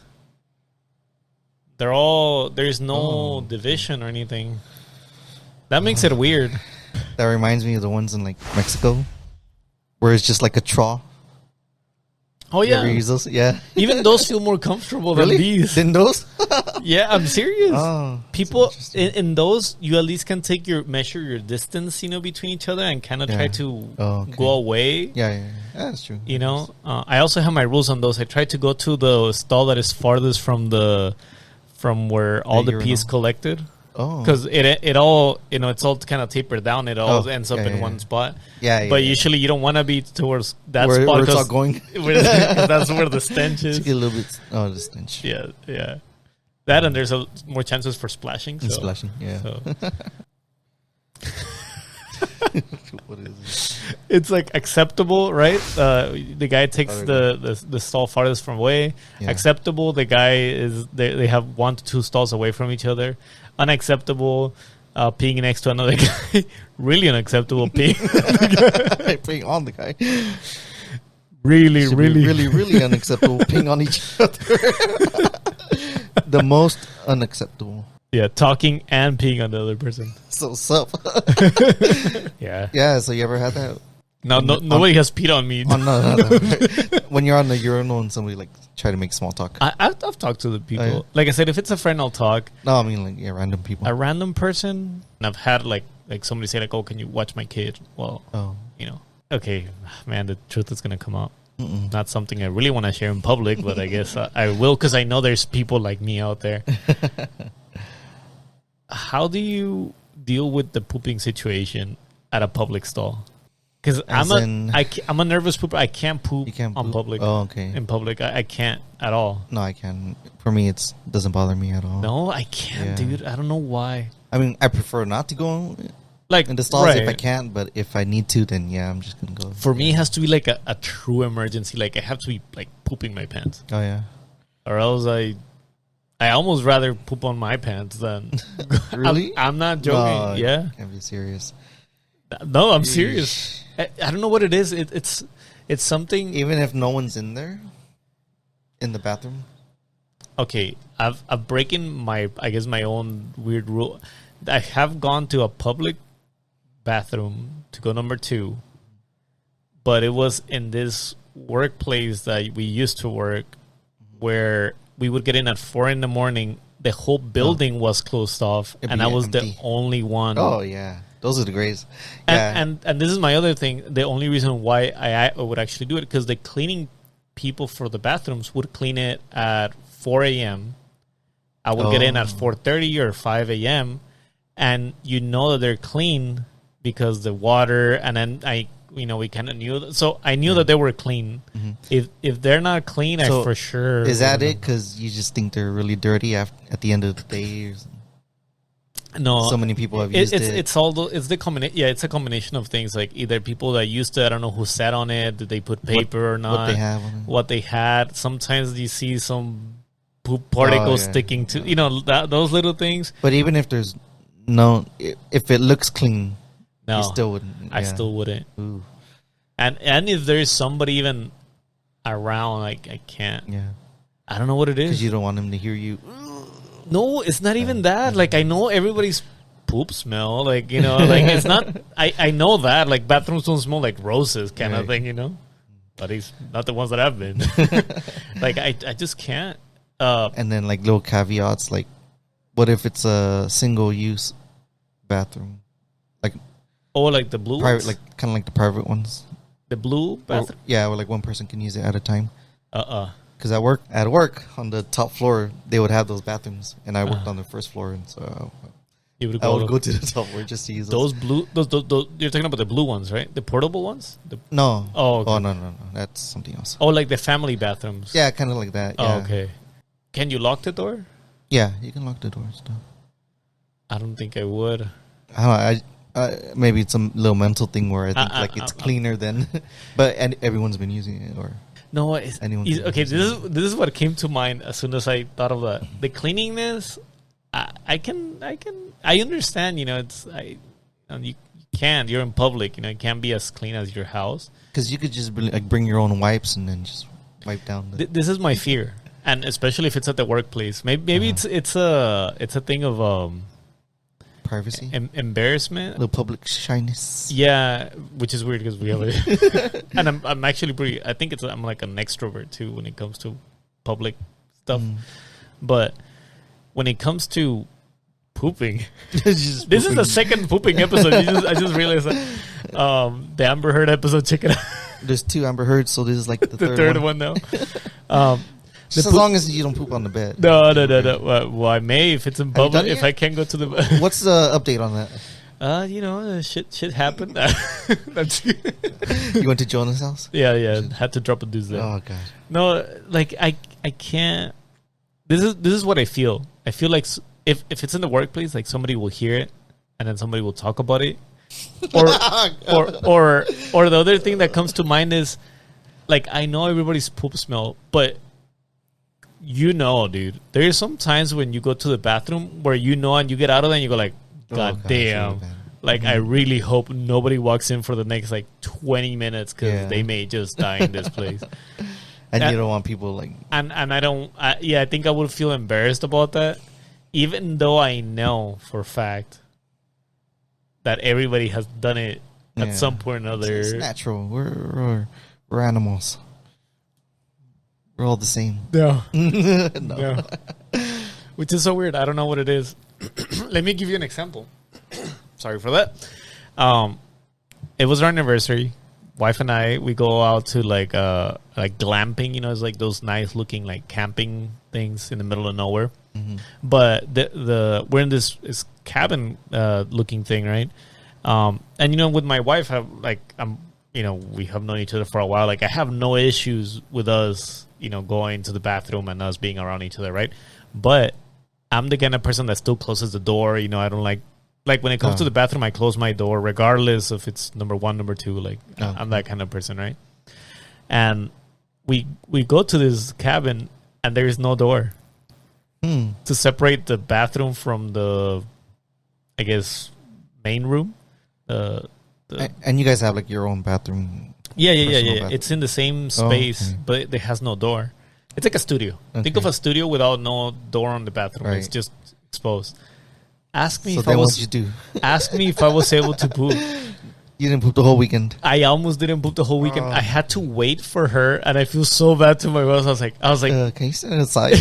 S1: There's no division or anything. That makes it weird.
S2: That reminds me of the ones in like Mexico, where it's just like a trough.
S1: Oh yeah,
S2: those? Yeah.
S1: Even those feel more comfortable than these.
S2: Than those?
S1: Yeah, I'm serious.
S2: Oh,
S1: people in those, you at least can measure your distance, between each other and kind of try to go away.
S2: Yeah, that's true.
S1: I also have my rules on those. I try to go to the stall that is farthest from where all the pee is collected.
S2: Oh,
S1: because it all it's all kind of tapered down. It all ends up in one spot. But usually you don't want to be towards that spot
S2: where it's all going.
S1: That's where the stench is.
S2: To get a little bit. Oh, the stench.
S1: Yeah. That and there's more chances for splashing.
S2: Splashing. Yeah.
S1: So.
S2: What is it?
S1: It's like acceptable, right? The guy takes the stall farthest from away. Yeah. Acceptable, the guy is they have 1 to 2 stalls away from each other. Unacceptable, peeing next to another guy. Really unacceptable, peeing
S2: peeing on the guy.
S1: Really
S2: unacceptable, peeing on each other. The most unacceptable.
S1: Yeah, talking and peeing on the other person.
S2: So sup?
S1: Yeah.
S2: Yeah. So you ever had that?
S1: No, nobody has peed on me.
S2: No. When you're on the urinal and somebody like try to make small talk.
S1: I've talked to the people.
S2: Oh, yeah?
S1: Like I said, if it's a friend, I'll talk.
S2: No, I mean like random people.
S1: A random person. And I've had like somebody say like, "Oh, can you watch my kid?" Well, okay, man, the truth is gonna come out. Not something I really want to share in public, but I guess I will because I know there's people like me out there. How do you deal with the pooping situation at a public stall? Because I'm a nervous pooper. I can't poop on public.
S2: Oh, okay.
S1: In public, I can't at all.
S2: No, I can. For me, it doesn't bother me at all.
S1: No, I can't, dude. I don't know why.
S2: I mean, I prefer not to go in the stalls if I can, but if I need to, then I'm just gonna go.
S1: For me, it has to be like a true emergency. Like I have to be like pooping my pants.
S2: Oh yeah.
S1: Or else I almost rather poop on my pants than.
S2: Really?
S1: I'm not joking. Yeah.
S2: Can't be serious.
S1: No, I'm serious. I don't know what it is. It's something.
S2: Even if no one's in there, in the bathroom.
S1: Okay, I've breaking my own weird rule. I have gone to a public bathroom to go number 2, but it was in this workplace that we used to work, where we would get in at 4 a.m. The whole building was closed off, and I was the only one.
S2: Oh yeah. Those are the greys.
S1: And this is my other thing. The only reason why I would actually do it, because the cleaning people for the bathrooms would clean it at 4 a.m. I would get in at 4:30 or 5 a.m. And that they're clean because the water, and then we kind of knew. So I knew that they were clean. Mm-hmm. If they're not clean, I for sure.
S2: Is that it? Because you just think they're really dirty at the end of the day? Or something?
S1: No,
S2: so many people have used it.
S1: It's the combination. Yeah, it's a combination of things. Like either people that used it, I don't know who sat on it. Did they put paper or not?
S2: What they have on it.
S1: What they had. Sometimes you see some poop particles sticking to those little things.
S2: But even if there's if it looks clean, you still wouldn't. Yeah.
S1: I still wouldn't.
S2: Ooh.
S1: And if there's somebody even around, like I can't.
S2: Yeah.
S1: I don't know what it is.
S2: Because you don't want them to hear you.
S1: No, it's not even that. Like, I know everybody's poop smell. Like, like it's not. I know that. Like, bathrooms don't smell like roses, kind of thing. But it's not the ones that I've been. Like, I just can't.
S2: And then like little caveats, like, what if it's a single-use bathroom, like
S1: like the blue
S2: private,
S1: ones?
S2: like kind of like the private ones.
S1: The blue bathroom?
S2: Where like one person can use it at a time.
S1: Uh-uh.
S2: Because at work on the top floor, they would have those bathrooms, and I worked on the first floor, and so
S1: You would
S2: I would go to the top floor just to use
S1: those blue. Those you're talking about the blue ones, right? The portable ones.
S2: No.
S1: Oh, okay.
S2: Oh no, that's something else.
S1: Oh, like the family bathrooms.
S2: Yeah, kind of like that.
S1: Oh,
S2: Yeah.
S1: okay. Can you lock the door?
S2: Yeah, you can lock the door and stuff.
S1: I don't think I would.
S2: I don't know, maybe it's a little mental thing where I think it's cleaner than, but everyone's been using it or.
S1: No, okay. This is what came to mind as soon as I thought of that. The cleanliness, I understand. You know, you can't. You're in public. You know, it can't be as clean as your house.
S2: Because you could just bring your own wipes and then just wipe down.
S1: This is my fear, and especially if it's at the workplace. Maybe it's a thing of
S2: privacy,
S1: embarrassment,
S2: the public shyness.
S1: Yeah, which is weird because we have it, and I'm actually pretty. I think I'm like an extrovert too when it comes to public stuff, but when it comes to pooping, this is the second pooping episode. I just realized that the Amber Heard episode. Check it out.
S2: There's 2 Amber Heards, so this is like the
S1: third one now.
S2: Just as long as you don't poop on the bed.
S1: No. Well, I may if it's in public. If I can't go to the.
S2: What's the update on that?
S1: You know, shit happened.
S2: You went to Jonah's house?
S1: Yeah. Had to drop a deuce there.
S2: Oh god.
S1: No, like I can't. This is what I feel. I feel like if it's in the workplace, like somebody will hear it, and then somebody will talk about it, or the other thing that comes to mind is, like, I know everybody's poop smell, but. You know, dude, there's some times when you go to the bathroom where you know and you get out of there and you go like, God damn. Like, I really hope nobody walks in for the next, like, 20 minutes because they may just die in this place.
S2: And you don't want people, like...
S1: And I don't... I think I would feel embarrassed about that, even though I know for a fact that everybody has done it at some point or another.
S2: It's natural. We're animals. We're all the same.
S1: No.
S2: No.
S1: Which is so weird. I don't know what it is. Let me give you an example. Sorry for that. It was our anniversary. Wife and I, we go out to like glamping. You know, it's like those nice looking like camping things in the middle of nowhere. Mm-hmm. But we're in this cabin looking thing, right? And you know, with my wife, we have known each other for a while. Like, I have no issues with us, you know, going to the bathroom and us being around each other, right? But I'm the kind of person that still closes the door. You know, I don't like when it comes to the bathroom, I close my door regardless if it's number 1, number 2. Like, I'm that kind of person, right? And we go to this cabin and there is no door to separate the bathroom from the, I guess, main room.
S2: And you guys have like your own bathroom.
S1: Yeah. It's in the same space, but it has no door. It's like a studio. Okay. Think of a studio without no door on the bathroom. Right. It's just exposed. Ask me if I was able to poop.
S2: You didn't poop the whole weekend.
S1: I almost didn't poop the whole weekend. I had to wait for her, and I feel so bad to my boss. I was like,
S2: can you stand outside?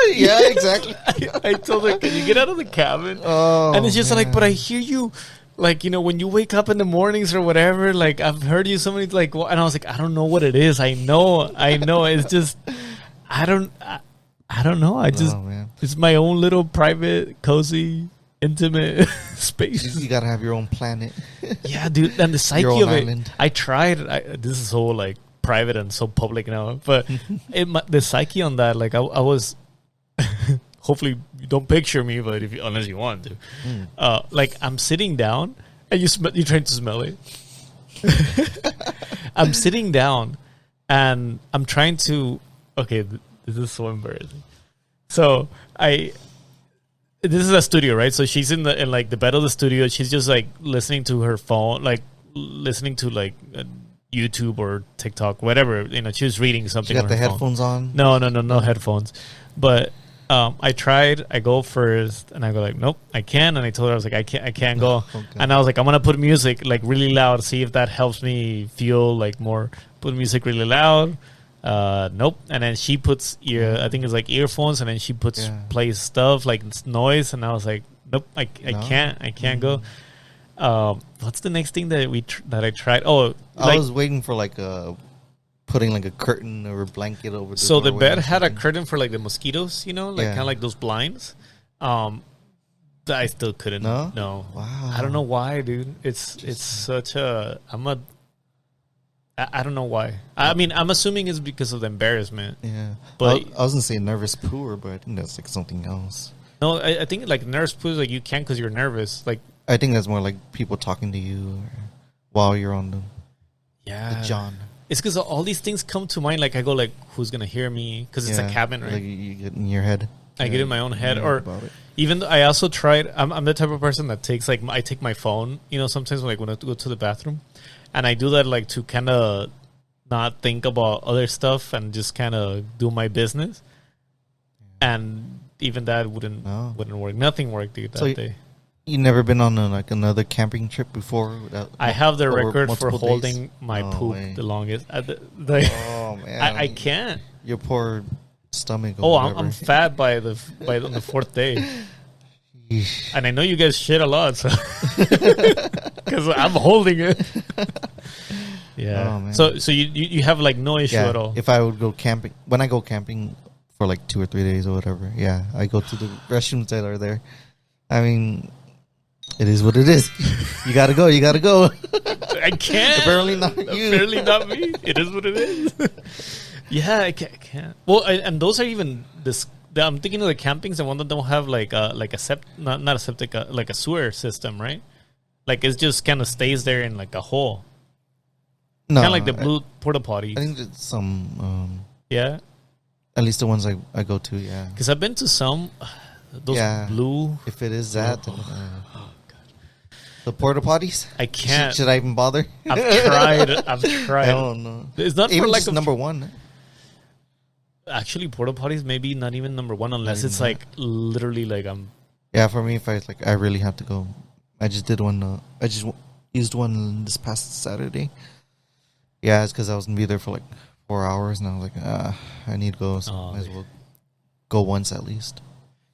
S2: Yeah, exactly.
S1: I told her, can you get out of the cabin? And it's just like, but I hear you. Like, you know, when you wake up in the mornings or whatever, like, I've heard you so many, like, and I was like, I don't know what it is. I know. It's just, I don't know. It's my own little private, cozy, intimate space.
S2: You gotta have your own planet.
S1: Yeah, dude. And the psyche of it. Island. I tried. This is so, like, private and so public now. But the psyche on that, like, I was... Hopefully you don't picture me, but unless you want to, like, I'm sitting down and you're trying to smell it. I'm sitting down and I'm trying to. Okay, this is so embarrassing. So this is a studio, right? So she's in like the bed of the studio. She's just like listening to her phone, like listening to like YouTube or TikTok, whatever. You know, she was reading something.
S2: She got the headphones on.
S1: No headphones, but. I tried. I go first, and I go like, nope, I can't. And I told her, I was like, I can't go. Okay. And I was like, I'm gonna put music like really loud, see if that helps me feel like more. Put music really loud. Nope. And then she puts I think it's like earphones, and then she plays stuff like noise, and I was like, nope, I can't go. What's the next thing that that I tried? Oh,
S2: I was waiting for like putting like a curtain or a blanket over.
S1: So the bed had a curtain for like the mosquitoes, you know, like kind of like those blinds. I still couldn't. No.
S2: Wow.
S1: I don't know why, dude. It's such a. I don't know why. I mean, I'm assuming it's because of the embarrassment.
S2: Yeah,
S1: but
S2: I was gonna say nervous pooer, but I think that's like something else.
S1: No, I think like nervous poo is like you can't because you're nervous. Like
S2: I think that's more like people talking to you while you're on the John.
S1: It's because all these things come to mind. Like I go like, who's gonna hear me? Because it's a cabin, right?
S2: Like you get in your head.
S1: I get in my own head, or even though I also tried. I'm the type of person that takes like I take my phone. You know, sometimes when I go to the bathroom, and I do that like to kind of not think about other stuff and just kind of do my business. And even that wouldn't work. Nothing worked that day.
S2: You never been on another camping trip before?
S1: I have the record for holding my poop the longest.
S2: Oh man,
S1: I can't.
S2: Your poor stomach.
S1: I'm fat on the fourth day. And I know you guys shit a lot, so because I'm holding it. Yeah. So you have like no issue at all.
S2: If I would go camping, when I go camping for like 2 or 3 days or whatever, I go to the restrooms that are there. I mean, it is what it is. You gotta go.
S1: I can't.
S2: Apparently not you.
S1: Apparently not me. It is what it is. Yeah, I can't. Well, and those are even this. I'm thinking of the campings, the one that don't have like a not a septic, like a sewer system, right? Like it just kind of stays there in like a hole.
S2: No,
S1: kind of like the blue porta potties.
S2: I think it's some.
S1: Yeah.
S2: At least the ones I go to, yeah.
S1: Because I've been to some those blue.
S2: If it is that, then,
S1: God.
S2: the porta potties.
S1: I can't.
S2: Should I even bother?
S1: I've tried. I don't
S2: know.
S1: It's not
S2: even
S1: for like
S2: number one.
S1: Actually, porta potties maybe not even number one unless it's like literally like I'm.
S2: Yeah, for me, if I really have to go, I just did one. I just used one this past Saturday. Yeah, it's because I was gonna be there for like 4 hours, and I was like, I need to go. So might as well go once at least.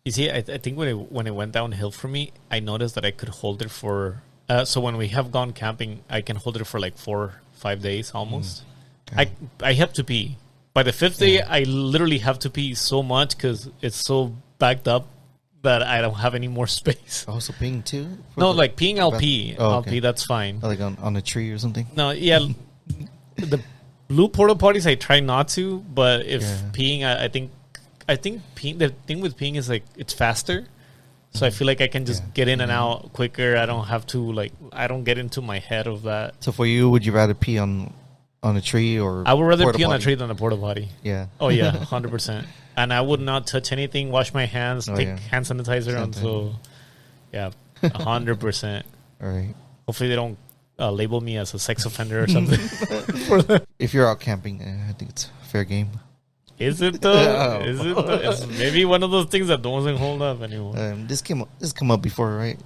S1: You see, I think when it went downhill for me, I noticed that I could hold it for. So when we have gone camping, I can hold it for like 4-5 days almost. Okay. I have to pee. By the 5th day, I literally have to pee so much because it's so backed up that I don't have any more space.
S2: Also peeing too?
S1: No, like peeing, I'll pee. I'll pee, that's fine.
S2: Like on a tree or something?
S1: No, yeah. The blue porta potties, I try not to, but if peeing, I think peeing, the thing with peeing is like it's faster. So I feel like I can just get in and out quicker. I don't have to I don't get into my head of that.
S2: So for you, would you rather pee on a tree or
S1: I would rather pee on a tree than a porta potty.
S2: Yeah.
S1: Oh yeah, 100%. And I would not touch anything, wash my hands, take hand sanitizer until 100%.
S2: All right.
S1: Hopefully they don't label me as a sex offender or something.
S2: If you're out camping, I think it's fair game.
S1: Is it though? Is it? It's maybe one of those things that doesn't hold up anymore.
S2: This come up before, right?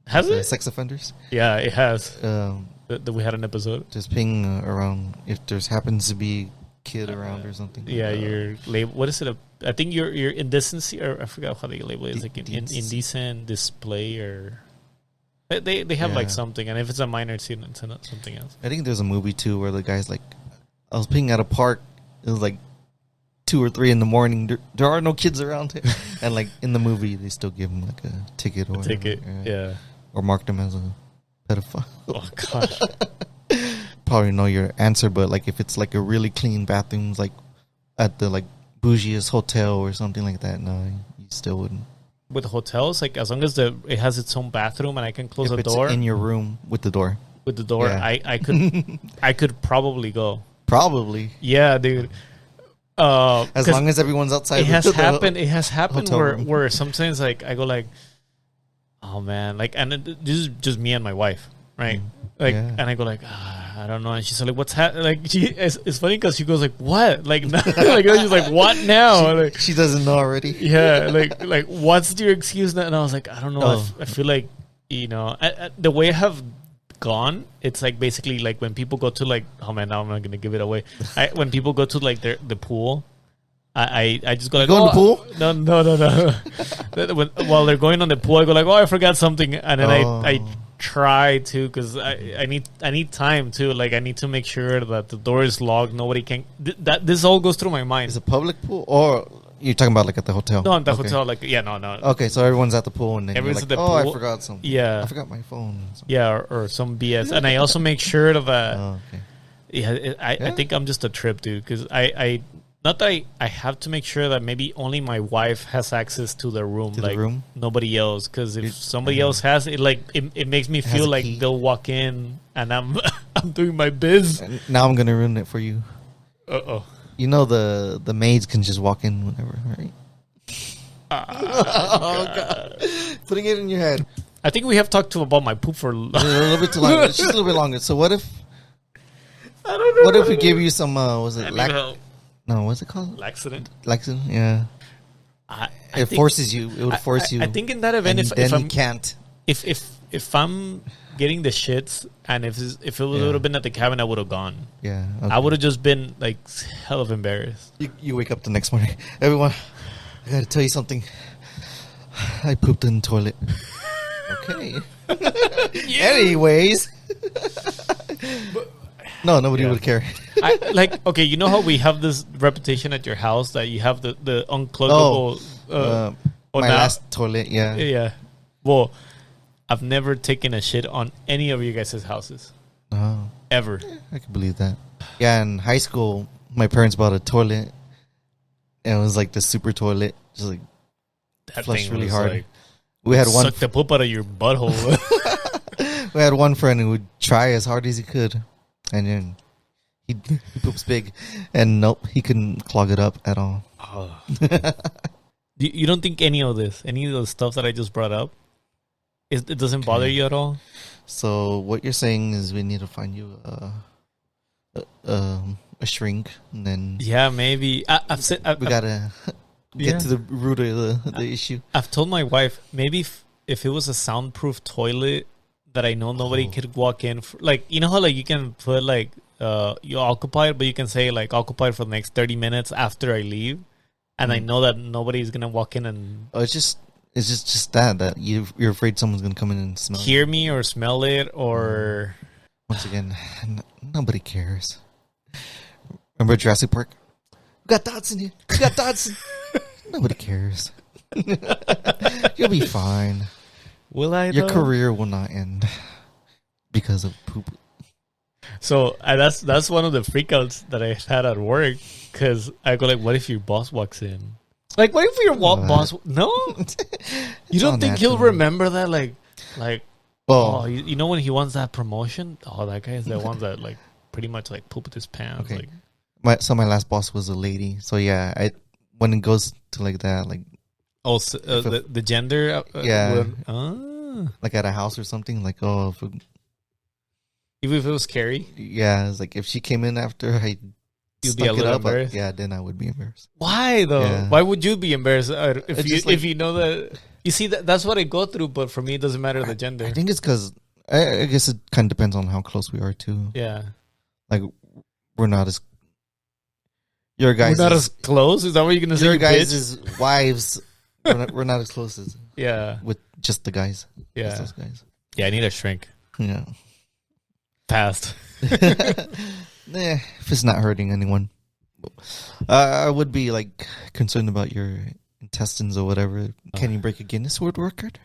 S1: Has it?
S2: Sex offenders.
S1: Yeah, it has. That we had an episode.
S2: Just ping around if there happens to be kid around or something.
S1: Yeah, your label. What is it? I think your indecency, or I forgot how they label it. It's like indecent display, or they have like something. And if it's a minor, it's something else.
S2: I think there's a movie too where the guy's like, I was peeing at a park. It was like 2 or 3 in the morning. There are no kids around here, and like in the movie, they still give him like a ticket or
S1: whatever,
S2: or mark them as a pedophile.
S1: Oh gosh.
S2: Probably know your answer, but like if it's like a really clean bathrooms, like at the like bougiest hotel or something like that, no, you still wouldn't.
S1: With hotels, like as long as it has its own bathroom and I can close the door
S2: in your room with the door.
S1: I could I could probably go.
S2: Probably.
S1: Yeah, dude.
S2: As long as everyone's outside.
S1: It has happened where sometimes like I go like, oh man, like, and this is just me and my wife, right? Like, and I go like, I don't know, and she's like, what's happening? Like, it's funny because she goes like, what? Like, like she's like, what now?
S2: She doesn't know already.
S1: Yeah, like what's your excuse now? And I was like, I don't know. I feel like, the way I have gone, it's like basically like when people go to like, oh man, now I'm not gonna give it away. When people go to like the pool. I just go like,
S2: in the pool?
S1: No. While they're going on the pool, I go like, I forgot something, and then try to, because I need time too. Like, I need to make sure that the door is locked. Nobody can. This all goes through my mind.
S2: Is it a public pool or you're talking about like at the hotel?
S1: No, at the hotel. Like, yeah, no.
S2: Okay, so everyone's at the pool and then
S1: Everyone's
S2: you're like,
S1: at the pool.
S2: I forgot something.
S1: Yeah,
S2: I forgot my phone.
S1: Yeah, or some BS. And I also make sure that.
S2: Oh, okay.
S1: Yeah, I think I'm just a trip, dude. Because I not that I have to make sure that maybe only my wife has access to the room, nobody else. Because if somebody else has it, like it makes me feel like they'll walk in and I'm doing my biz.
S2: And now I'm gonna ruin it for you. You know the maids can just walk in whenever, right? Oh God. Putting it in your head.
S1: I think we have talked about my poop for a
S2: little bit too long. Just a little bit longer. So what if? I don't know. What if we give you some? Was it No, what's it called?
S1: Laxative.
S2: Laxative, yeah. It forces you. It would force you.
S1: I think in that event,
S2: if I can't,
S1: if I'm getting the shits, and if it would have been at the cabin, I would have gone.
S2: Yeah, okay.
S1: I would have just been like hell of embarrassed.
S2: You wake up the next morning, everyone. I got to tell you something. I pooped in the toilet. Okay. Anyways. No, nobody would care.
S1: Okay, you know how we have this reputation at your house that you have the uncloggable...
S2: my last toilet, yeah.
S1: Yeah. Well, I've never taken a shit on any of you guys' houses.
S2: Oh.
S1: Ever.
S2: I can believe that. Yeah, in high school, my parents bought a toilet. And it was like the super toilet. Just like
S1: that
S2: flushed really hard.
S1: Like,
S2: we had one...
S1: Suck the poop out of your butthole.
S2: We had one friend who would try as hard as he could. And then he poops big. And nope, he couldn't clog it up at all.
S1: Oh. You don't think any of the stuff that I just brought up, it doesn't bother you at all?
S2: So what you're saying is we need to find you a shrink. And then...
S1: Yeah, maybe.
S2: We got to get to the root of the issue.
S1: I've told my wife, maybe if it was a soundproof toilet... that I know nobody could walk in. Like, you know how like you can put like you're occupied, but you can say like occupied for the next 30 minutes after I leave, and I know that nobody's gonna walk in and
S2: it's just that you're afraid someone's gonna come in and smell
S1: hear me or smell it or
S2: once again nobody cares. Remember Jurassic Park? We got dots in here. We got dots. Nobody cares. You'll be fine.
S1: Will I?
S2: Your career will not end because of poop.
S1: So that's one of the freakouts that I had at work because I go like, what if your boss walks in? Like, what if your boss? No, you don't think he'll remember that? Like, well, you know when he wants that promotion? Oh, that guy is the one that like pretty much like pooped his pants.
S2: Okay. Like, my last boss was a lady. So yeah, when it goes to like that, like.
S1: Oh, the gender?
S2: Like at a house or something? Like,
S1: even if it was scary?
S2: Yeah, it's like if she came in after I
S1: you'd be a little embarrassed?
S2: Then I would be embarrassed.
S1: Why, though?
S2: Yeah.
S1: Why would you be embarrassed if you know that... You see, that's what I go through, but for me, it doesn't matter the gender.
S2: I think it's because... I guess it kind of depends on how close we are, too.
S1: Yeah.
S2: Like, we're not as... Your guys...
S1: We're not as close? Is that what you're going to say?
S2: Your guys' wives... We're not as close as with just the guys.
S1: Yeah,
S2: just those guys.
S1: Yeah, I need a shrink.
S2: Yeah,
S1: fast.
S2: If it's not hurting anyone, I would be like concerned about your intestines or whatever. Can you break a Guinness World Record?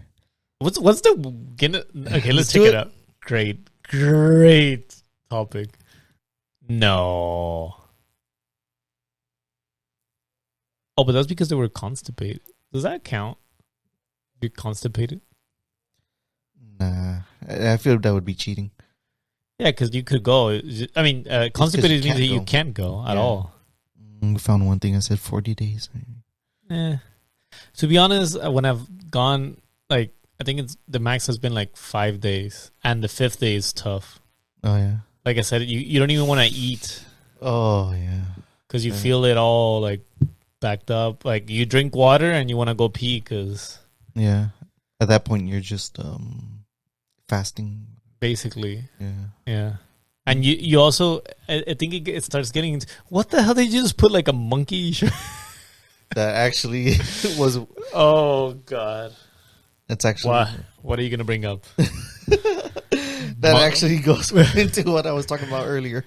S1: What's the Guinness? Okay, let's check it out. Great topic. No. Oh, but that's because they were constipated. Does that count? You're constipated?
S2: Nah. I feel that would be cheating.
S1: Yeah, because you could go. I mean, constipated means that you can't go at all.
S2: We found one thing that said 40 days.
S1: To be honest, when I've gone, like, I think the max has been like 5 days. And the 5th day is tough.
S2: Oh, yeah.
S1: Like I said, you don't even want to eat.
S2: Oh, yeah.
S1: Because you feel it all, like... backed up. Like you drink water and you want to go pee because
S2: at that point you're just fasting
S1: basically.
S2: Yeah
S1: And you also I think it starts getting into, what the hell did you just put like a monkey
S2: that actually was
S1: oh god
S2: that's actually
S1: what are you gonna bring up?
S2: That actually goes into what I was talking about earlier.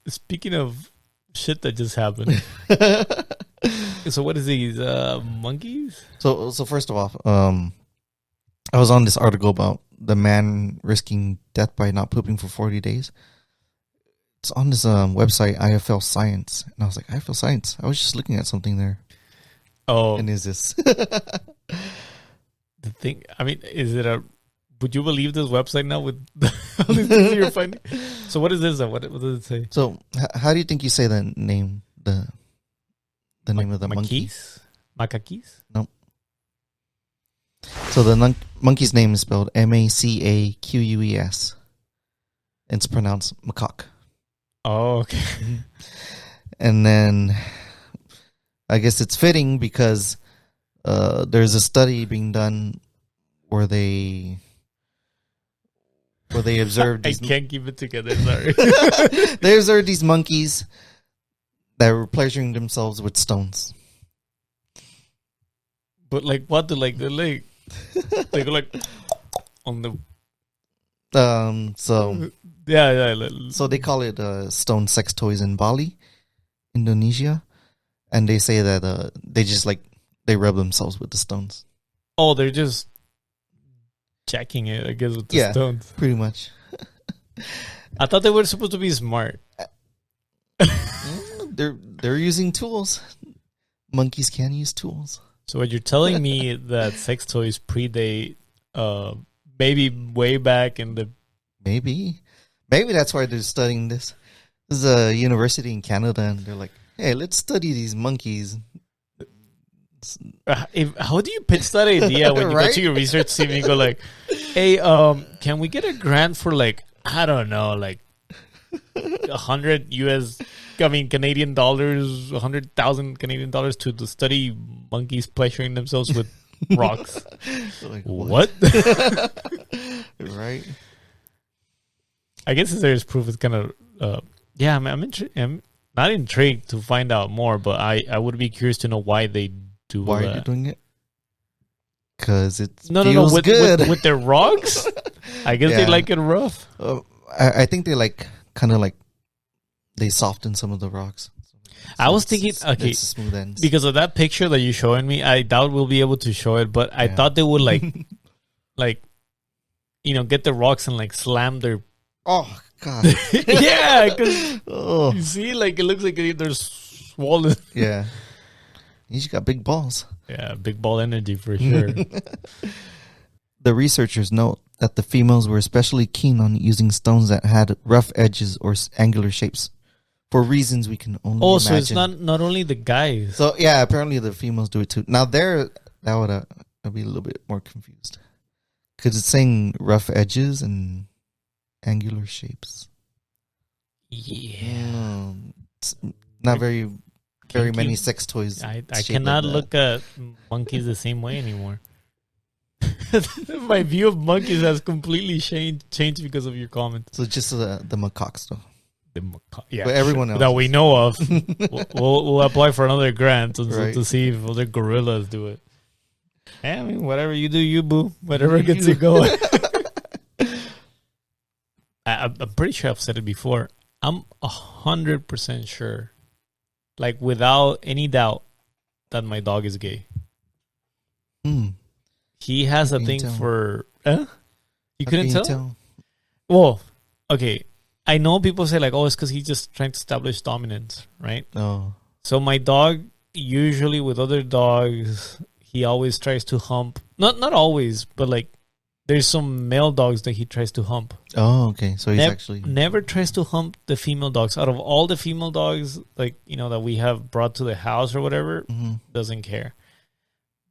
S1: Speaking of shit that just happened. So what is these monkeys?
S2: So first of all, I was on this article about the man risking death by not pooping for 40 days. It's on this website, IFL Science. And I was like, IFL Science? I was just looking at something there.
S1: Oh.
S2: And is this?
S1: The thing, I mean, is it a... Would you believe this website now with all these things you're finding? So what is this? What does it say?
S2: So how do you think you say the name? The name of the monkey?
S1: Macaques?
S2: Nope. So the monkey's name is spelled Macaques. It's pronounced macaque.
S1: Oh, okay.
S2: And then I guess it's fitting because there's a study being done where they observed
S1: I can't keep it together, sorry.
S2: They observed these monkeys that were pleasuring themselves with stones.
S1: But like what? They go like on the...
S2: So
S1: Yeah.
S2: So they call it stone sex toys in Bali, Indonesia. And they say that they just they rub themselves with the stones.
S1: Oh, they're just checking it, I guess, with the stones.
S2: Pretty much.
S1: I thought they were supposed to be smart.
S2: They're using tools. Monkeys can use tools.
S1: So what you're telling me that sex toys predate maybe way back in the...
S2: Maybe that's why they're studying this. This is a university in Canada, and they're like, hey, let's study these monkeys.
S1: How do you pitch that idea when you go to your research team and you go like, hey, can we get a grant for I don't know, 100 Canadian dollars, 100,000 Canadian dollars to study monkeys pleasuring themselves with rocks? What?
S2: Right.
S1: I guess there's proof. It's kind of I'm not intrigued to find out more, but I would be curious to know why they do
S2: why
S1: that.
S2: Are you doing it? Because it
S1: feels
S2: good
S1: with their rocks. I guess they like it rough.
S2: I think they they soften some of the rocks. So
S1: I was thinking, okay,
S2: smooth ends.
S1: Because of that picture that you're showing me, I doubt we'll be able to show it, but I thought they would get the rocks and slam their...
S2: Oh, God.
S1: Yeah, because you see, it looks like they're swollen.
S2: Yeah. You just got big balls.
S1: Yeah, big ball energy for sure.
S2: The researchers note that the females were especially keen on using stones that had rough edges or angular shapes for reasons we can only imagine.
S1: So it's not only the guys.
S2: So, yeah, apparently the females do it too. Now, that would I'd be a little bit more confused. Because it's saying rough edges and angular shapes.
S1: Yeah.
S2: It's not very many sex toys.
S1: I cannot look at monkeys the same way anymore. My view of monkeys has completely changed because of your comments.
S2: So just the macaques, though.
S1: Yeah,
S2: but everyone else
S1: that we know of, we'll apply for another grant to see if other gorillas do it. I mean, whatever you do, you boo. Whatever gets you going. I'm pretty sure I've said it before. I'm 100% sure, without any doubt, that my dog is gay. He has a thing for... You couldn't tell? Well, okay. I know people say it's because he's just trying to establish dominance, right?
S2: Oh.
S1: So my dog, usually with other dogs, he always tries to hump. Not always, but there's some male dogs that he tries to hump.
S2: Oh, okay. So he's actually...
S1: Never tries to hump the female dogs. Out of all the female dogs, that we have brought to the house or whatever, doesn't care.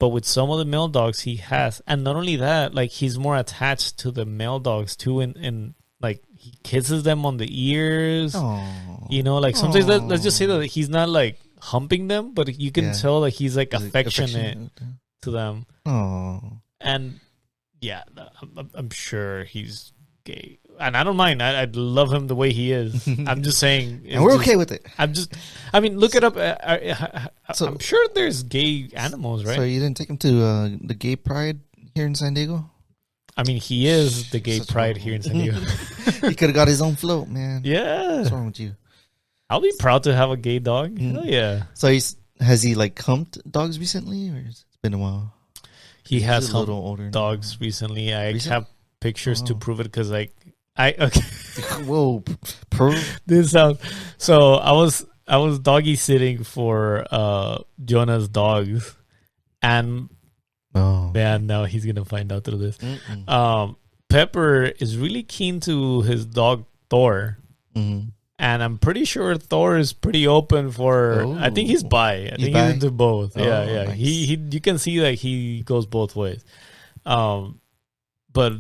S1: But with some of the male dogs, he has. And not only that, he's more attached to the male dogs, too, and he kisses them on the ears.
S2: Aww.
S1: Sometimes let's just say that he's not, humping them, but you can tell that he's, affectionate to them.
S2: Oh.
S1: And... yeah, I'm sure he's gay, and I don't mind. I'd love him the way he is. I'm just saying,
S2: and we're okay with it.
S1: Look it up. I'm sure there's gay animals, right?
S2: So you didn't take him to the gay pride here in San Diego?
S1: I mean, he is the gay
S2: Such
S1: pride
S2: a-
S1: here in San Diego.
S2: He could have got his own float, man.
S1: Yeah.
S2: What's wrong with you?
S1: I'll be proud to have a gay dog. Hell yeah.
S2: So has he like humped dogs recently, or it's been a while?
S1: He has
S2: a
S1: humped
S2: little older
S1: dogs recently. I
S2: Recent?
S1: have pictures to
S2: Oh.
S1: prove it because like okay.
S2: Whoa, prove.
S1: This sounds so. I was doggy sitting for Jonah's dogs, and
S2: Oh,
S1: man, now he's gonna find out through this.
S2: Mm-mm.
S1: Pepper is really keen to his dog Thor,
S2: Mhm.
S1: and I'm pretty sure Thor is pretty open for. I think he's
S2: Oh.
S1: bi. I think
S2: bi?
S1: he's into both.
S2: Oh,
S1: Yeah.
S2: nice.
S1: He you can see that he goes both ways. But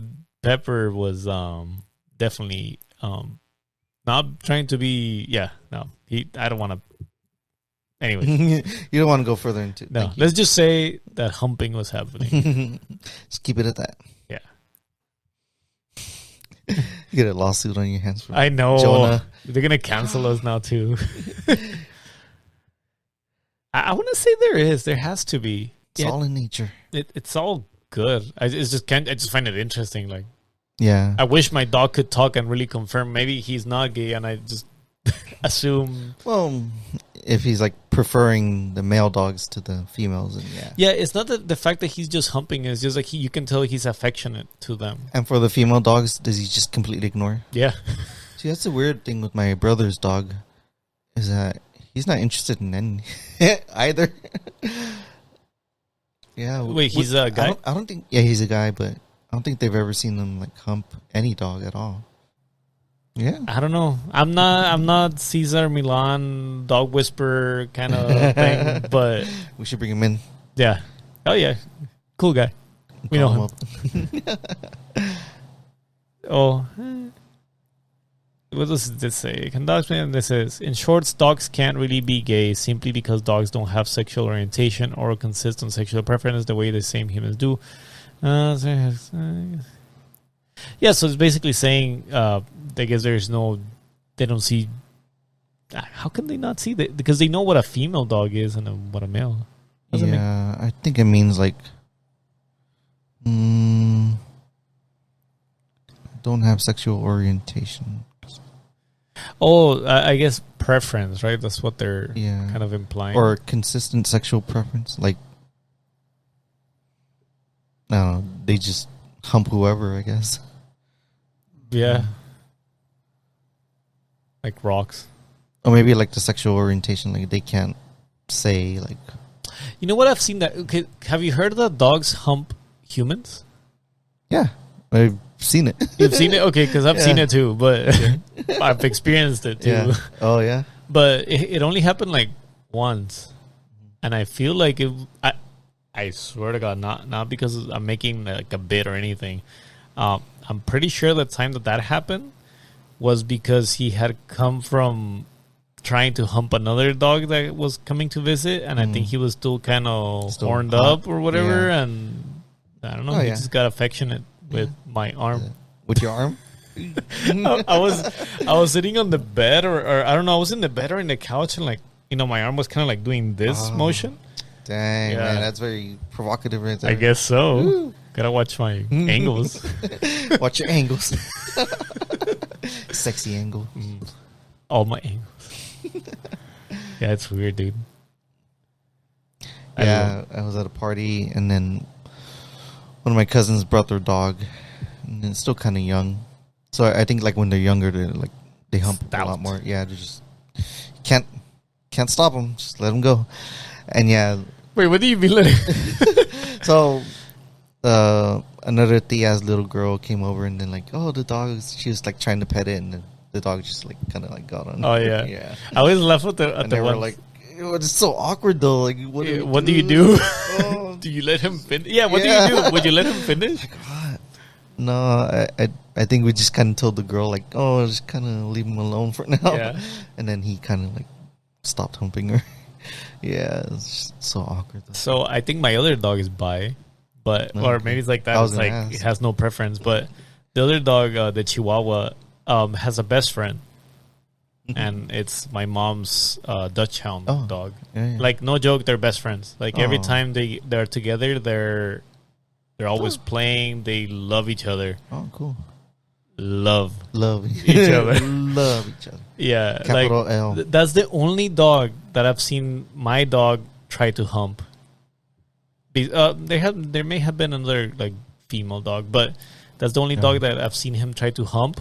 S1: Pepper was definitely not trying to be. Yeah, no, I don't want to. Anyway,
S2: You don't want to go further into it.
S1: no.
S2: Thank you.
S1: Let's just say that humping was happening.
S2: Just keep it at that.
S1: Yeah.
S2: You get a lawsuit on your hands for
S1: I know.
S2: Jonah.
S1: They're gonna cancel us now too. I want to say there is. There has to be.
S2: It's all in nature.
S1: It's all good. I just find it interesting. Like
S2: Yeah.
S1: I wish my dog could talk and really confirm. Maybe he's not gay, and I just assume.
S2: Well, if he's like preferring the male dogs to the females, and yeah.
S1: Yeah, it's not the fact that he's just humping. It's just like you can tell he's affectionate to them.
S2: And for the female dogs, does he just completely ignore?
S1: Yeah.
S2: See, that's the weird thing with my brother's dog, is that he's not interested in any either. Yeah.
S1: Wait, he's a guy?
S2: I don't think. Yeah, he's a guy, but I don't think they've ever seen him like hump any dog at all. Yeah.
S1: I don't know. I'm not Cesar Milan dog whisperer kind of thing, but
S2: We should bring him in.
S1: yeah. Oh yeah, cool guy. We know
S2: Call
S1: him.
S2: up.
S1: Oh, what does this say? Can dogs? This says, in short, dogs can't really be gay simply because dogs don't have sexual orientation or consistent sexual preference the way the same humans do. Yeah, so it's basically saying, I guess there's no, they don't see. How can they not see that? Because they know what a female dog is and what a male. Doesn't make-
S2: Yeah, I think it means like, don't have sexual orientation.
S1: Oh, I guess preference, right? That's what they're
S2: Yeah.
S1: kind of implying.
S2: Or consistent sexual preference. Like, no, they just hump whoever, I guess.
S1: yeah. Like rocks.
S2: Or maybe like the sexual orientation, like they can't say like.
S1: You know what I've seen that? Okay, have you heard that dogs hump humans?
S2: Yeah, I've seen it.
S1: You've seen it? Okay, because I've
S2: Yeah.
S1: seen it too, but I've experienced it too.
S2: Yeah. Oh yeah.
S1: But it only happened like once, and I feel like it. I swear to God, not because I'm making like a bit or anything. I'm pretty sure the time that happened was because he had come from trying to hump another dog that was coming to visit, and I think he was still kind of
S2: Still
S1: horned
S2: hot.
S1: up or whatever,
S2: Yeah.
S1: and I don't know.
S2: Oh,
S1: he
S2: yeah.
S1: just got affectionate with my arm.
S2: With your arm.
S1: I was sitting on the bed or I don't know. I was in the bed or in the couch, and like my arm was kind of like doing this motion.
S2: Dang,
S1: Yeah.
S2: man, that's very provocative right there.
S1: I guess so. Gotta watch my angles.
S2: Watch your angles. Sexy angle.
S1: All my angles. Yeah, it's weird, dude.
S2: Yeah, I was at a party, and then one of my cousins brought their dog, and it's still kind of young. So I think like when they're younger, they hump a lot more. Yeah, they just can't stop them. Just let them go. And yeah,
S1: Wait, what do you mean? Like?
S2: so another Tia's little girl came over, and then like, oh, the dog. She was like trying to pet it, and then the dog just like kind of like got on.
S1: Oh yeah,
S2: yeah.
S1: I always laugh at the
S2: And they were
S1: ones.
S2: like, it's so awkward though. Like, what
S1: What do you do?
S2: Oh.
S1: Do you let him finish? Yeah, what
S2: Yeah.
S1: do you do? Would you let him finish?
S2: No, I think we just kind of told the girl like, oh, just kind of leave him alone for now.
S1: Yeah.
S2: And then he kind of like stopped humping her. Yeah, it's just so awkward. Though.
S1: So I think my other dog is bi, but
S2: Okay.
S1: or maybe it's like
S2: I
S1: that.
S2: was
S1: It's
S2: gonna
S1: like
S2: ask.
S1: it has no preference. But the other dog, the Chihuahua, has a best friend, and it's my mom's Dutch Hound
S2: Oh.
S1: dog.
S2: Yeah, yeah.
S1: Like no joke, they're best friends. Like every
S2: Oh.
S1: time they're together, they're They're always playing. They love each other.
S2: Oh, cool.
S1: Love
S2: each other. Love each other.
S1: Yeah,
S2: Capital
S1: like,
S2: L.
S1: That's the only dog that I've seen my dog try to hump. There may have been another like female dog, but that's the only dog that I've seen him try to hump,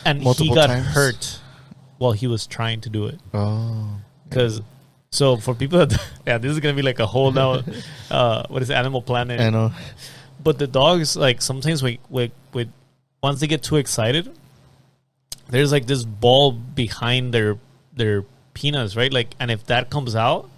S1: and
S2: Multiple
S1: he got
S2: times?
S1: hurt while he was trying to do it.
S2: Oh,
S1: Because so for people that this is gonna be like a whole now what is it, Animal Planet?
S2: I know.
S1: But the dogs, like, sometimes we once they get too excited, there's like this ball behind their penis, right? Like, and if that comes out,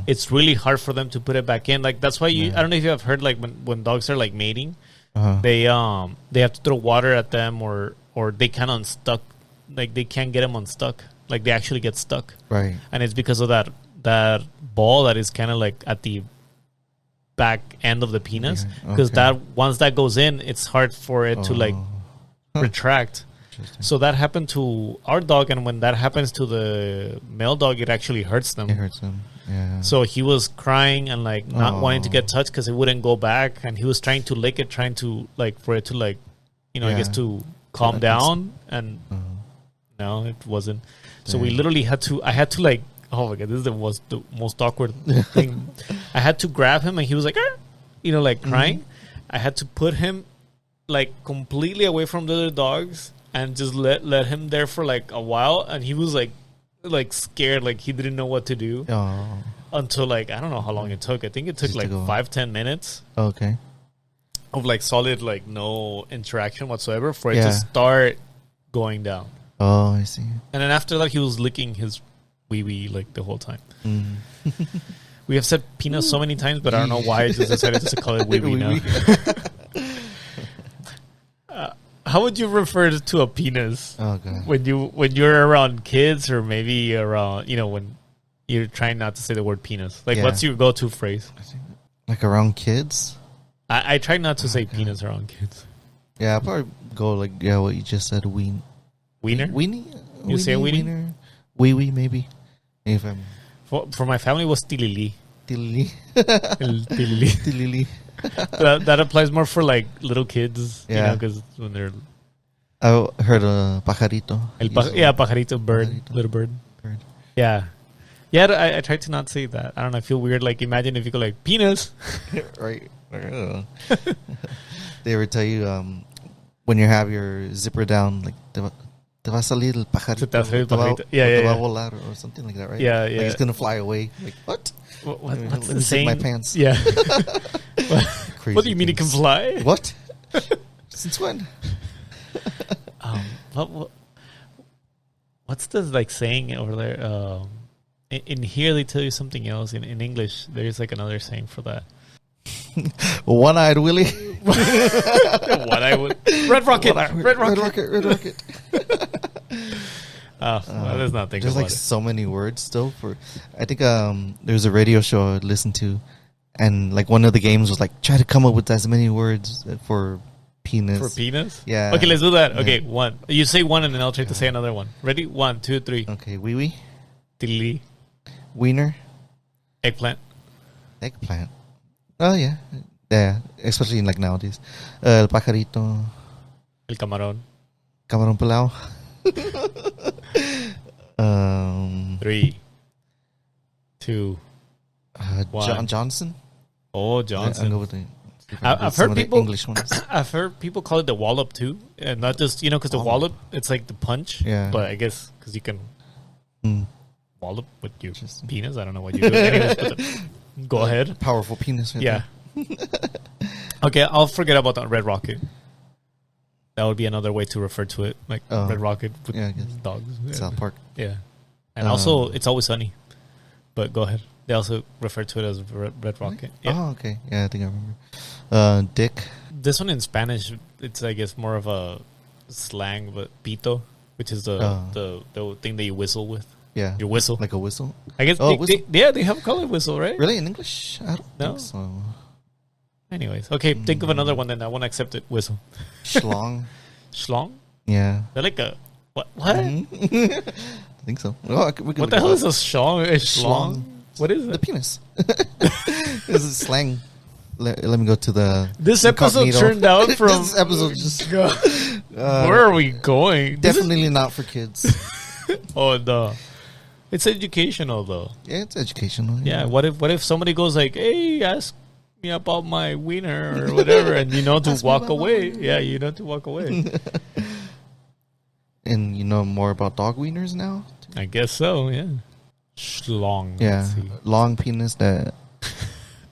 S1: it's really hard for them to put it back in. Like, that's why I don't know if you have heard, like, when dogs are like mating, they have to throw water at them or they can't unstuck, like they can't get them unstuck, like they actually get stuck,
S2: Right.
S1: and it's because of that ball that is kind of like at the back end of the penis, because that once that goes in, it's hard for it to like retract. So that happened to our dog, and when that happens to the male dog, it actually hurts them.
S2: It hurts him. Yeah.
S1: So he was crying and like not wanting to get touched because it wouldn't go back, and he was trying to lick it, trying to like for it to like, you know, I guess to calm down, and no, it wasn't. So we literally had to. I had to like. Oh my god, this is the most awkward thing. I had to grab him, and he was like, "Ah," you know, like crying. I had to put him like completely away from the other dogs and just let him there for like a while, and he was like scared, like he didn't know what to do until like I don't know how long it took. I think it took like 5-10 minutes.
S2: Okay.
S1: Of like solid, like no interaction whatsoever for it to start going down.
S2: Oh, I see.
S1: And then after that, he was licking his wee like the whole time. We have said penis so many times, but I don't know why I just decided to call it wee now. How would you refer to a penis when you're around kids, or maybe around, you know, when you're trying not to say the word penis? Like, what's your go-to phrase?
S2: Like around kids?
S1: I try not to say penis around kids.
S2: Yeah, I'll probably go like what you just said. Wiener. Weenie.
S1: You say weenie?
S2: Wee maybe. If I'm
S1: for my family, it was tilili.
S2: Tilili.
S1: Tilili. That applies more for like little kids, you know, because when they're.
S2: I heard a pajarito.
S1: Pajarito, bird, little bird. Yeah. I try to not say that. I don't know. I feel weird. Like, imagine if you go like penis.
S2: Right. They ever tell you when you have your zipper down, like te va a salir el pajarito. Te va a volar or something like that, right?
S1: Yeah.
S2: Like it's gonna fly away. Like what?
S1: What's
S2: Let me take my pants.
S1: Yeah.
S2: Crazy
S1: what do you mean it can fly?
S2: What? Since when?
S1: What's the like saying over there? In here they tell you something else. In English, there's like another saying for that.
S2: One-eyed Willie.
S1: One-eyed Red Rocket. Red Rocket. Let's not think
S2: there's
S1: about
S2: like so many words still for. I think there's a radio show I listened to, and like one of the games was like try to come up with as many words for penis.
S1: For penis?
S2: Yeah.
S1: Okay, let's do that. Okay, one. You say one, and then I'll try to say another one. Ready? 1, 2, 3.
S2: Okay, wee.
S1: Tilly.
S2: Wiener.
S1: Eggplant.
S2: Oh yeah, especially like nowadays. El pajarito.
S1: El camarón.
S2: Camarón pelao.
S1: 3, 2, 1.
S2: Johnson.
S1: Oh, Johnson.
S2: I'll go with the,
S1: I've heard people
S2: English ones.
S1: I've heard people call it the wallop too, and not just because the wallop, it's like the punch.
S2: Yeah.
S1: But I guess because you can wallop with your penis. I don't know what you do. Anyways, go ahead.
S2: Powerful penis. Right
S1: Okay, I'll forget about that Red Rocket. That would be another way to refer to it, like Red Rocket with dogs.
S2: South Park.
S1: Yeah, and also It's Always Sunny. But go ahead. They also refer to it as Red Rocket. Yeah.
S2: Oh, okay. Yeah, I think I remember. Dick.
S1: This one in Spanish, it's I guess more of a slang, but pito, which is the thing that you whistle with.
S2: Yeah.
S1: Your whistle.
S2: Like a whistle?
S1: I guess they have a color whistle, right?
S2: Really? In English? I don't think so.
S1: Anyways. Okay, think of another one then. I won't accept it. Whistle.
S2: Schlong.
S1: Schlong?
S2: Yeah.
S1: They're like a... What?
S2: I think so.
S1: What the hell is a schlong? A schlong? What is it?
S2: The penis. This is slang let me go to the.
S1: This episode
S2: incognito.
S1: turned out from.
S2: This episode just.
S1: Where are we going?
S2: Definitely not for kids.
S1: Oh no, it's educational though.
S2: Yeah, it's educational.
S1: Yeah. What if somebody goes like, "Hey, ask me about my wiener or whatever," and you know to walk away. Yeah, you know to walk away.
S2: And you know more about dog wieners now?
S1: I guess so. Yeah. Schlong.
S2: Yeah, long penis that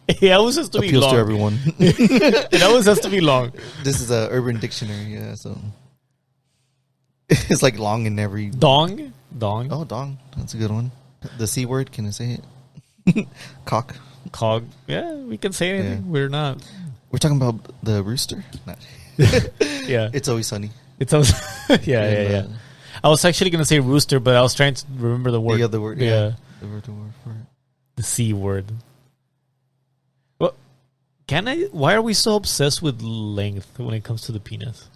S1: It always has to be
S2: appeals
S1: long.
S2: to everyone.
S1: It always has to be long.
S2: This is a Urban Dictionary. Yeah, so it's like long in every
S1: Dong.
S2: Oh, dong. That's a good one. The C word. Can I say it? Cock.
S1: Cog. Yeah, we can say anything.
S2: Yeah.
S1: We're not.
S2: We're talking about the rooster. Not.
S1: Yeah.
S2: It's always sunny.
S1: It's always. Yeah. I was actually gonna say rooster, but I was trying to remember the word.
S2: The other word.
S1: Yeah.
S2: The word for it.
S1: The C word. Well, why are we so obsessed with length when it comes to the penis?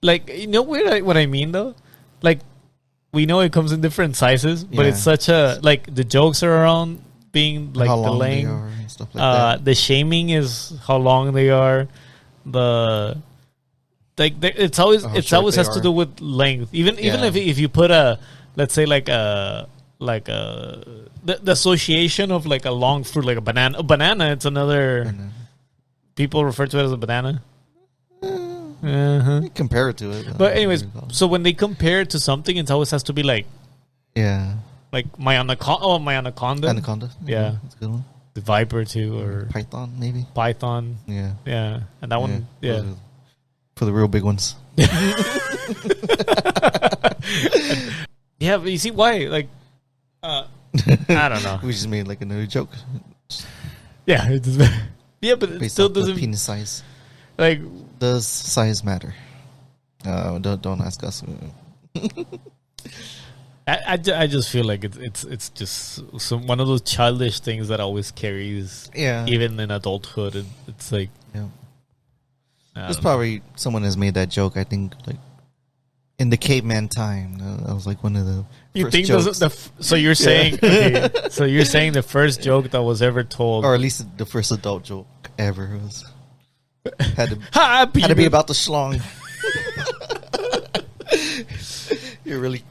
S1: Like, you know what I mean though? Like, we know it comes in different sizes, but it's such a, like, the jokes are around being like
S2: how
S1: the
S2: long
S1: length.
S2: they are and stuff like that.
S1: The shaming is how long they are. It's always has to do with length. Even if you put let's say the association of like a long fruit, like a banana. A banana, it's another. People refer to it as a banana.
S2: Compare it to it.
S1: But anyways, so when they compare it to something, it always has to be like, like my anaconda. Oh, my anaconda.
S2: Anaconda.
S1: Yeah,
S2: that's a good one.
S1: The viper too, or
S2: Python maybe.
S1: Python.
S2: Yeah,
S1: and that one. Yeah,
S2: for the real big ones.
S1: Yeah, but you see why? Like, I don't know.
S2: We just made like another joke.
S1: Yeah, but it still doesn't.
S2: Penis size.
S1: Like,
S2: does size matter? Don't ask us.
S1: I just feel like it's just one of those childish things that always carries.
S2: Yeah.
S1: Even in adulthood, it's like.
S2: Yeah. There's probably someone has made that joke. I think like in the caveman time. That was like one of the.
S1: You
S2: first
S1: think
S2: jokes.
S1: so? You're saying so you're saying the first joke that was ever told,
S2: or at least the first adult joke ever was had to be about the schlong. You're really.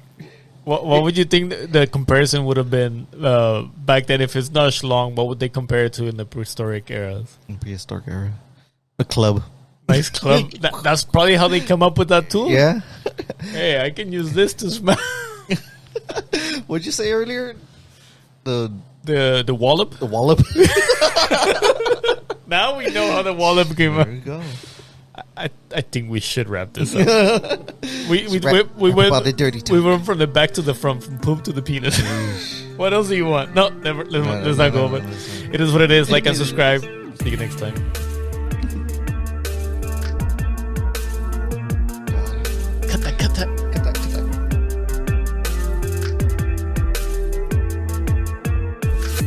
S1: What would you think the comparison would have been back then? If it's not schlong, what would they compare it to in the prehistoric eras?
S2: In prehistoric era, a club.
S1: Nice club. That's probably how they come up with that tool.
S2: Yeah.
S1: Hey, I can use this to smash.
S2: What'd you say earlier? The
S1: wallop.
S2: The wallop.
S1: Now we know how the wallop came up.
S2: There you go.
S1: I think we should wrap this up. we went
S2: about the dirty talk.
S1: We went from the back to the front, from poop to the penis. What else do you want? No, never. Let's not go over. It is what it is. Like and subscribe. See you next time.